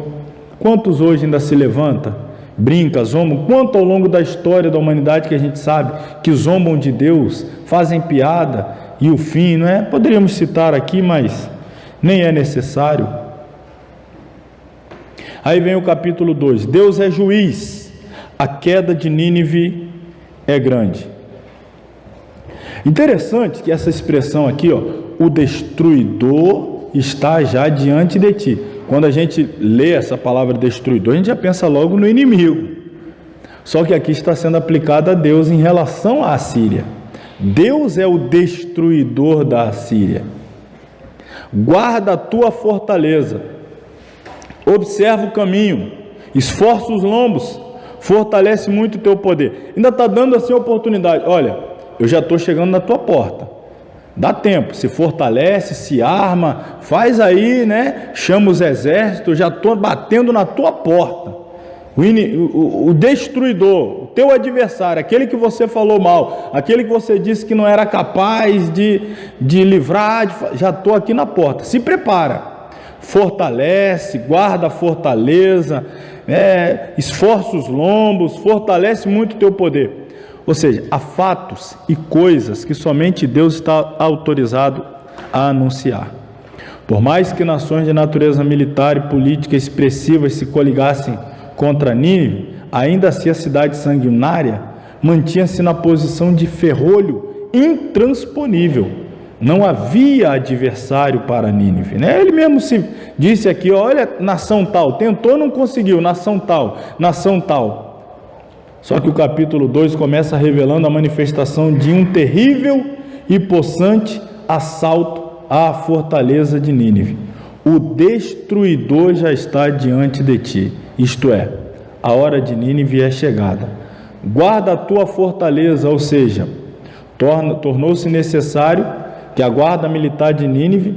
Quantos hoje ainda se levanta, brinca, zombam? Quanto ao longo da história da humanidade que a gente sabe que zombam de Deus, fazem piada, e o fim, não é? Poderíamos citar aqui, mas nem é necessário. Aí vem o capítulo 2: Deus é juiz, a queda de Nínive é grande. Interessante que essa expressão aqui, ó, o destruidor está já diante de ti. Quando a gente lê essa palavra destruidor, a gente já pensa logo no inimigo. Só que aqui está sendo aplicada a Deus em relação à Assíria. Deus é o destruidor da Assíria. Guarda a tua fortaleza, observa o caminho, esforça os lombos, fortalece muito o teu poder. Ainda está dando assim a oportunidade: olha, eu já estou chegando na tua porta, dá tempo, se fortalece, se arma, faz aí, né? Chama os exércitos, já estou batendo na tua porta. O destruidor, o teu adversário, aquele que você falou mal, aquele que você disse que não era capaz de livrar, já estou aqui na porta. Se prepara, fortalece, guarda a fortaleza, esforça os lombos, fortalece muito o teu poder. Ou seja, há fatos e coisas que somente Deus está autorizado a anunciar. Por mais que nações de natureza militar e política expressivas se coligassem contra Nínive, ainda assim a cidade sanguinária mantinha-se na posição de ferrolho intransponível. Não havia adversário para Nínive, né? Ele mesmo se disse aqui: olha, nação tal, tentou, não conseguiu, nação tal, nação tal. Só que o capítulo 2 começa revelando a manifestação de um terrível e possante assalto à fortaleza de Nínive. O destruidor já está diante de ti, isto é, a hora de Nínive é chegada. Guarda a tua fortaleza, ou seja, tornou-se necessário que a guarda militar de Nínive,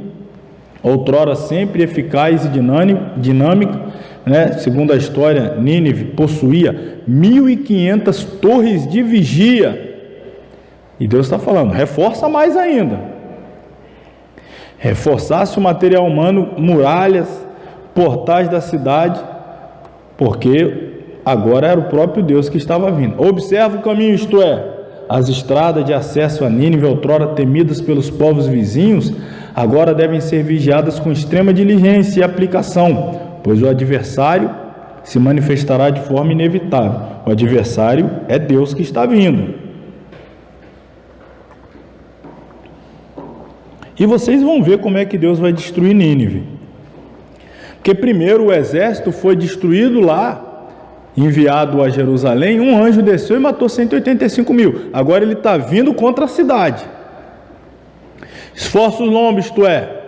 outrora sempre eficaz e dinâmica, né? Segundo a história, Nínive possuía 1.500 torres de vigia, e Deus está falando: reforça mais ainda, reforçasse o material humano, muralhas, portais da cidade, porque agora era o próprio Deus que estava vindo. Observa o caminho, isto é, as estradas de acesso a Nínive, outrora temidas pelos povos vizinhos, agora devem ser vigiadas com extrema diligência e aplicação, pois o adversário se manifestará de forma inevitável. O adversário é Deus que está vindo. E vocês vão ver como é que Deus vai destruir Nínive. Porque primeiro o exército foi destruído lá, enviado a Jerusalém, um anjo desceu e matou 185 mil. Agora ele está vindo contra a cidade. Esforços longos, isto é,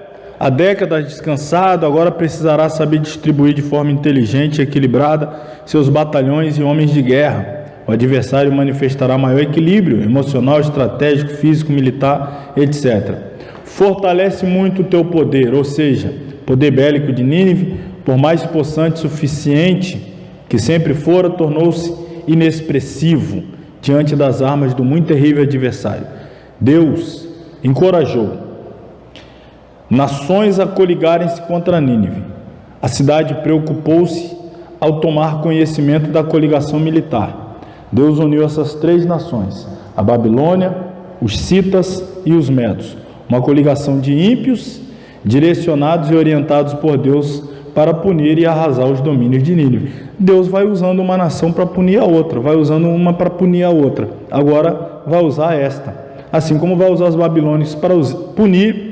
há décadas descansado, agora precisará saber distribuir de forma inteligente e equilibrada seus batalhões e homens de guerra. O adversário manifestará maior equilíbrio emocional, estratégico, físico, militar, etc. Fortalece muito o teu poder, ou seja, poder bélico de Nínive, por mais possante e suficiente que sempre fora, tornou-se inexpressivo diante das armas do muito terrível adversário. Deus encorajou nações a coligarem-se contra Nínive. A cidade preocupou-se ao tomar conhecimento da coligação militar. Deus uniu essas três nações, a Babilônia, os citas e os medos, uma coligação de ímpios direcionados e orientados por Deus para punir e arrasar os domínios de Nínive. Deus vai usando uma nação para punir a outra, vai usando uma para punir a outra, agora vai usar esta, assim como vai usar os babilônios para punir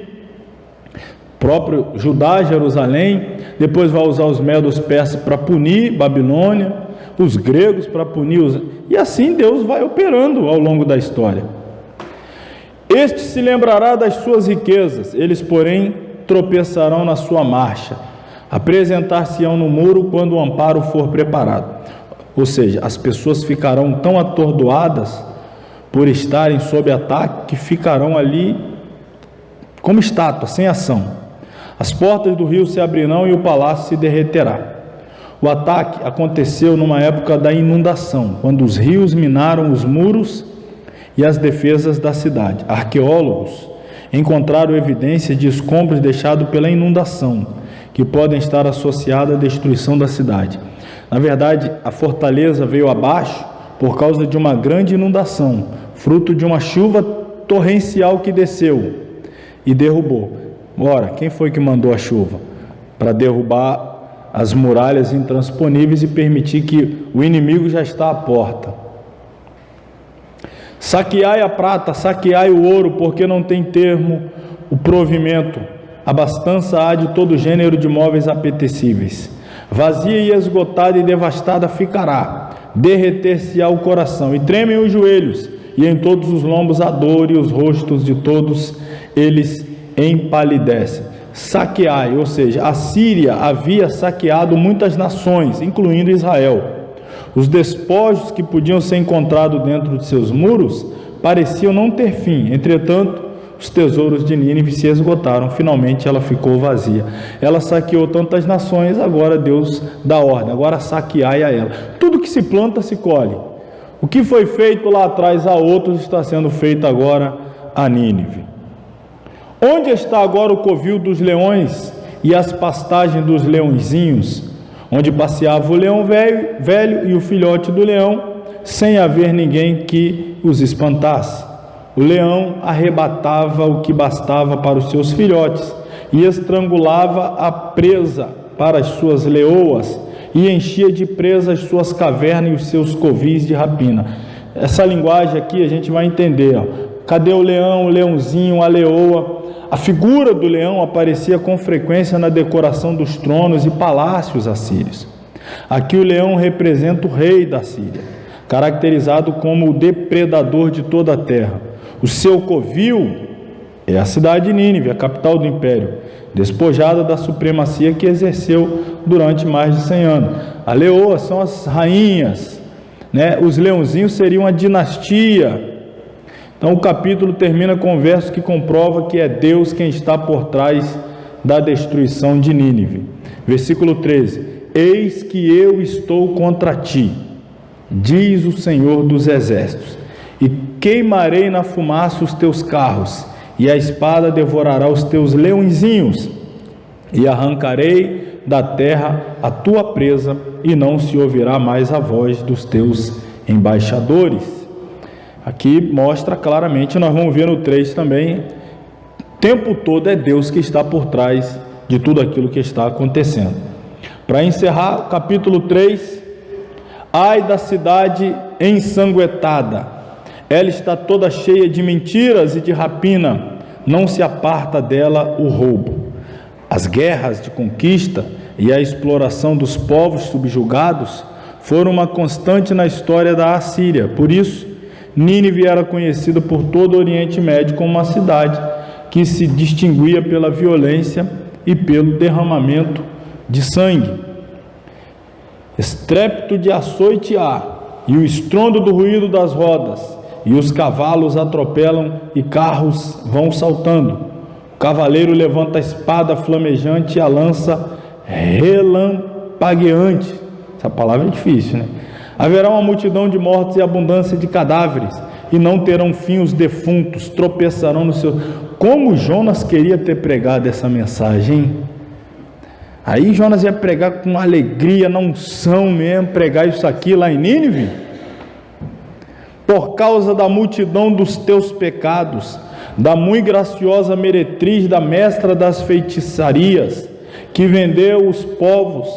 próprio Judá, Jerusalém, depois vai usar os medos persas para punir Babilônia, os gregos para punir os... E assim Deus vai operando ao longo da história. Este se lembrará das suas riquezas, eles, porém, tropeçarão na sua marcha. Apresentar-se-ão no muro quando o amparo for preparado. Ou seja, as pessoas ficarão tão atordoadas por estarem sob ataque que ficarão ali como estátuas, sem ação. As portas do rio se abrirão e o palácio se derreterá. O ataque aconteceu numa época da inundação, quando os rios minaram os muros e as defesas da cidade. Arqueólogos encontraram evidências de escombros deixados pela inundação, que podem estar associados à destruição da cidade. Na verdade, a fortaleza veio abaixo por causa de uma grande inundação, fruto de uma chuva torrencial que desceu e derrubou. Ora, quem foi que mandou a chuva? Para derrubar as muralhas intransponíveis e permitir que o inimigo já está à porta. Saqueai a prata, saqueai o ouro, porque não tem termo o provimento. Abastança há de todo gênero de móveis apetecíveis. Vazia e esgotada e devastada ficará, derreter-se-á o coração, e tremem os joelhos, e em todos os lombos a dor, e os rostos de todos eles empalidecem. Saqueai, ou seja, a Síria havia saqueado muitas nações, incluindo Israel. Os despojos que podiam ser encontrados dentro de seus muros pareciam não ter fim. Entretanto, os tesouros de Nínive se esgotaram. Finalmente ela ficou vazia. Ela saqueou tantas nações, agora Deus dá ordem, agora saqueai a ela. Tudo que se planta se colhe. O que foi feito lá atrás a outros está sendo feito agora a Nínive. Onde está agora o covil dos leões e as pastagens dos leõezinhos, onde passeava o leão velho e o filhote do leão, sem haver ninguém que os espantasse? O leão arrebatava o que bastava para os seus filhotes e estrangulava a presa para as suas leoas e enchia de presa as suas cavernas e os seus covis de rapina. Essa linguagem aqui a gente vai entender. Cadê o leão, o leãozinho, a leoa? A figura do leão aparecia com frequência na decoração dos tronos e palácios assírios. Aqui o leão representa o rei da Síria, caracterizado como o depredador de toda a terra. O seu covil é a cidade de Nínive, a capital do império, despojada da supremacia que exerceu durante mais de 100 anos. A leoa são as rainhas, né? Os leãozinhos seriam a dinastia. Então o capítulo termina com um verso que comprova que é Deus quem está por trás da destruição de Nínive. Versículo 13: Eis que eu estou contra ti, diz o Senhor dos exércitos, e queimarei na fumaça os teus carros, e a espada devorará os teus leõezinhos, e arrancarei da terra a tua presa, e não se ouvirá mais a voz dos teus embaixadores. Aqui mostra claramente, nós vamos ver no 3 também, o tempo todo é Deus que está por trás de tudo aquilo que está acontecendo. Para encerrar, o capítulo 3, ai da cidade ensanguentada, ela está toda cheia de mentiras e de rapina, não se aparta dela o roubo. As guerras de conquista e a exploração dos povos subjugados foram uma constante na história da Assíria. Por isso, Nínive era conhecida por todo o Oriente Médio como uma cidade que se distinguia pela violência e pelo derramamento de sangue. Estrépito de açoite há, e o estrondo do ruído das rodas, e os cavalos atropelam e carros vão saltando. O cavaleiro levanta a espada flamejante e a lança relampagueante. Essa palavra é difícil, né? Haverá uma multidão de mortos e abundância de cadáveres, e não terão fim os defuntos, tropeçarão no seu... Como Jonas queria ter pregado essa mensagem, hein? Aí Jonas ia pregar com alegria, na unção mesmo, pregar isso aqui lá em Nínive. Por causa da multidão dos teus pecados, da muito graciosa meretriz, da mestra das feitiçarias, que vendeu os povos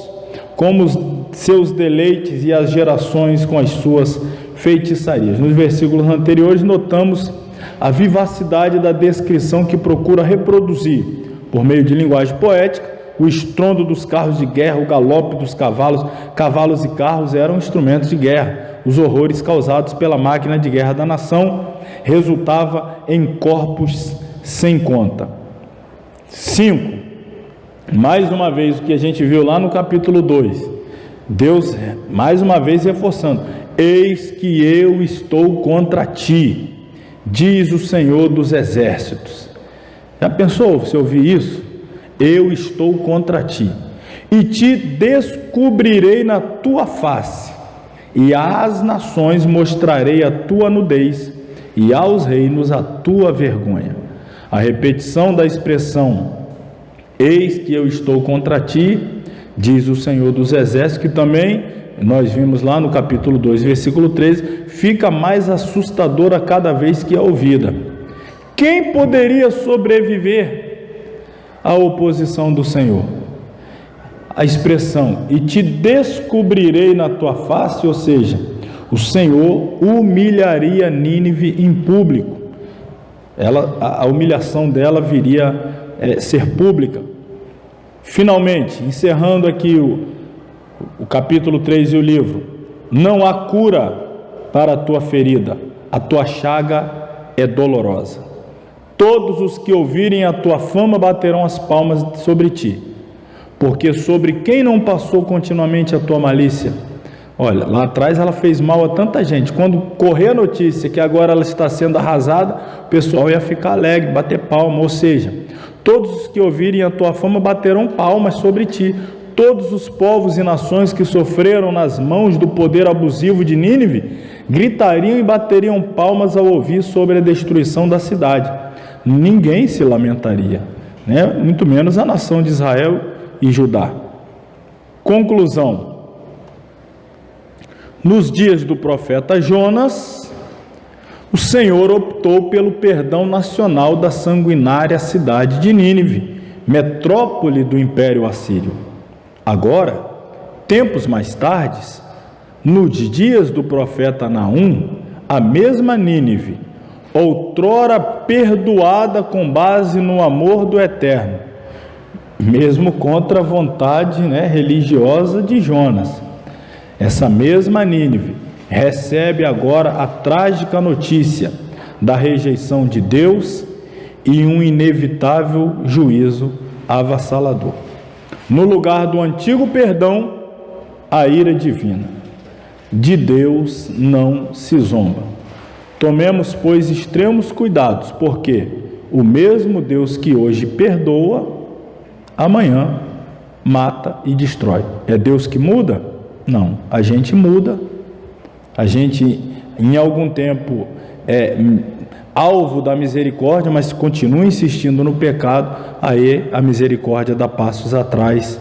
como os seus deleites e as gerações com as suas feitiçarias. Nos versículos anteriores notamos a vivacidade da descrição que procura reproduzir, por meio de linguagem poética, o estrondo dos carros de guerra, o galope dos cavalos. Cavalos e carros eram instrumentos de guerra. Os horrores causados pela máquina de guerra da nação resultava em corpos sem conta. 5. Mais uma vez o que a gente viu lá no capítulo 2, Deus mais uma vez reforçando: eis que eu estou contra ti, diz o Senhor dos exércitos. Já pensou você ouvir isso? Eu estou contra ti, e te descobrirei na tua face, e às nações mostrarei a tua nudez, e aos reinos a tua vergonha. A repetição da expressão eis que eu estou contra ti, diz o Senhor dos exércitos, que também nós vimos lá no capítulo 2, versículo 13, fica mais assustadora cada vez que é ouvida. Quem poderia sobreviver à oposição do Senhor? A expressão, e te descobrirei na tua face, ou seja, o Senhor humilharia Nínive em público. A humilhação dela viria ser pública. Finalmente, encerrando aqui o capítulo 3 e o livro: não há cura para a tua ferida, a tua chaga é dolorosa. Todos os que ouvirem a tua fama baterão as palmas sobre ti, porque sobre quem não passou continuamente a tua malícia? Olha, lá atrás ela fez mal a tanta gente. Quando correr a notícia que agora ela está sendo arrasada, o pessoal ia ficar alegre, bater palma. Ou seja, todos os que ouvirem a tua fama baterão palmas sobre ti. Todos os povos e nações que sofreram nas mãos do poder abusivo de Nínive gritariam e bateriam palmas ao ouvir sobre a destruição da cidade. Ninguém se lamentaria, né? Muito menos a nação de Israel e Judá. Conclusão: nos dias do profeta Jonas, o Senhor optou pelo perdão nacional da sanguinária cidade de Nínive, metrópole do Império Assírio. Agora, tempos mais tardes, nos dias do profeta Naum, a mesma Nínive, outrora perdoada com base no amor do Eterno, mesmo contra a vontade religiosa de Jonas, essa mesma Nínive recebe agora a trágica notícia da rejeição de Deus e um inevitável juízo avassalador. No lugar do antigo perdão, a ira divina. De Deus não se zomba. Tomemos, pois, extremos cuidados, porque o mesmo Deus que hoje perdoa, amanhã mata e destrói. É Deus que muda? Não, a gente muda, a gente em algum tempo é alvo da misericórdia, mas continua insistindo no pecado, aí a misericórdia dá passos atrás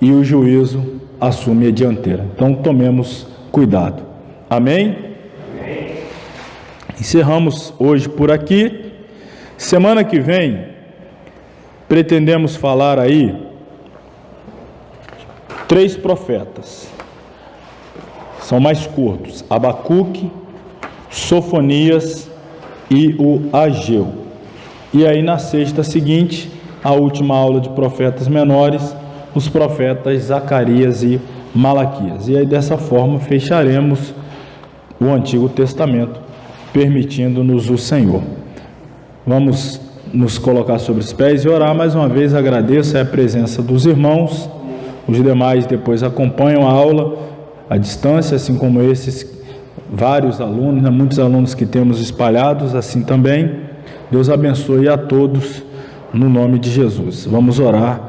e o juízo assume a dianteira. Então tomemos cuidado. Amém? Amém. Encerramos hoje por aqui. Semana que vem pretendemos falar aí 3 profetas, são mais curtos: Abacuque, Sofonias e o Ageu. E aí na sexta seguinte, a última aula de profetas menores, os profetas Zacarias e Malaquias. E aí dessa forma fecharemos o Antigo Testamento, permitindo-nos o Senhor. Vamos nos colocar sobre os pés e orar. Mais uma vez agradeço a presença dos irmãos, os demais depois acompanham a aula à distância, assim como esses vários alunos, muitos alunos que temos espalhados, assim também. Deus abençoe a todos, no nome de Jesus. Vamos orar.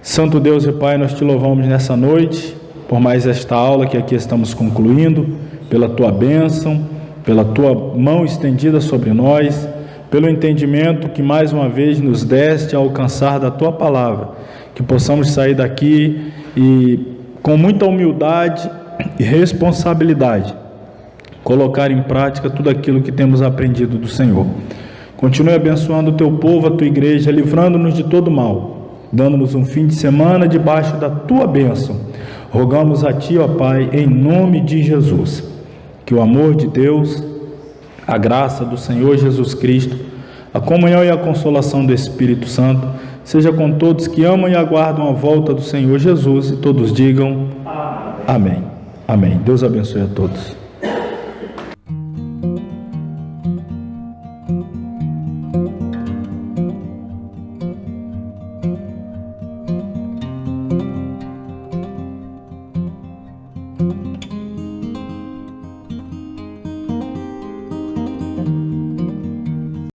Santo Deus e Pai, nós te louvamos nessa noite, por mais esta aula que aqui estamos concluindo, pela tua bênção, pela tua mão estendida sobre nós, pelo entendimento que mais uma vez nos deste a alcançar da tua palavra, que possamos sair daqui e com muita humildade e responsabilidade colocar em prática tudo aquilo que temos aprendido do Senhor. Continue abençoando o teu povo, a tua igreja, livrando-nos de todo mal, dando-nos um fim de semana debaixo da tua bênção. Rogamos a ti, ó Pai, em nome de Jesus, que o amor de Deus, a graça do Senhor Jesus Cristo, a comunhão e a consolação do Espírito Santo, seja com todos que amam e aguardam a volta do Senhor Jesus, e todos digam amém. Amém. Deus abençoe a todos.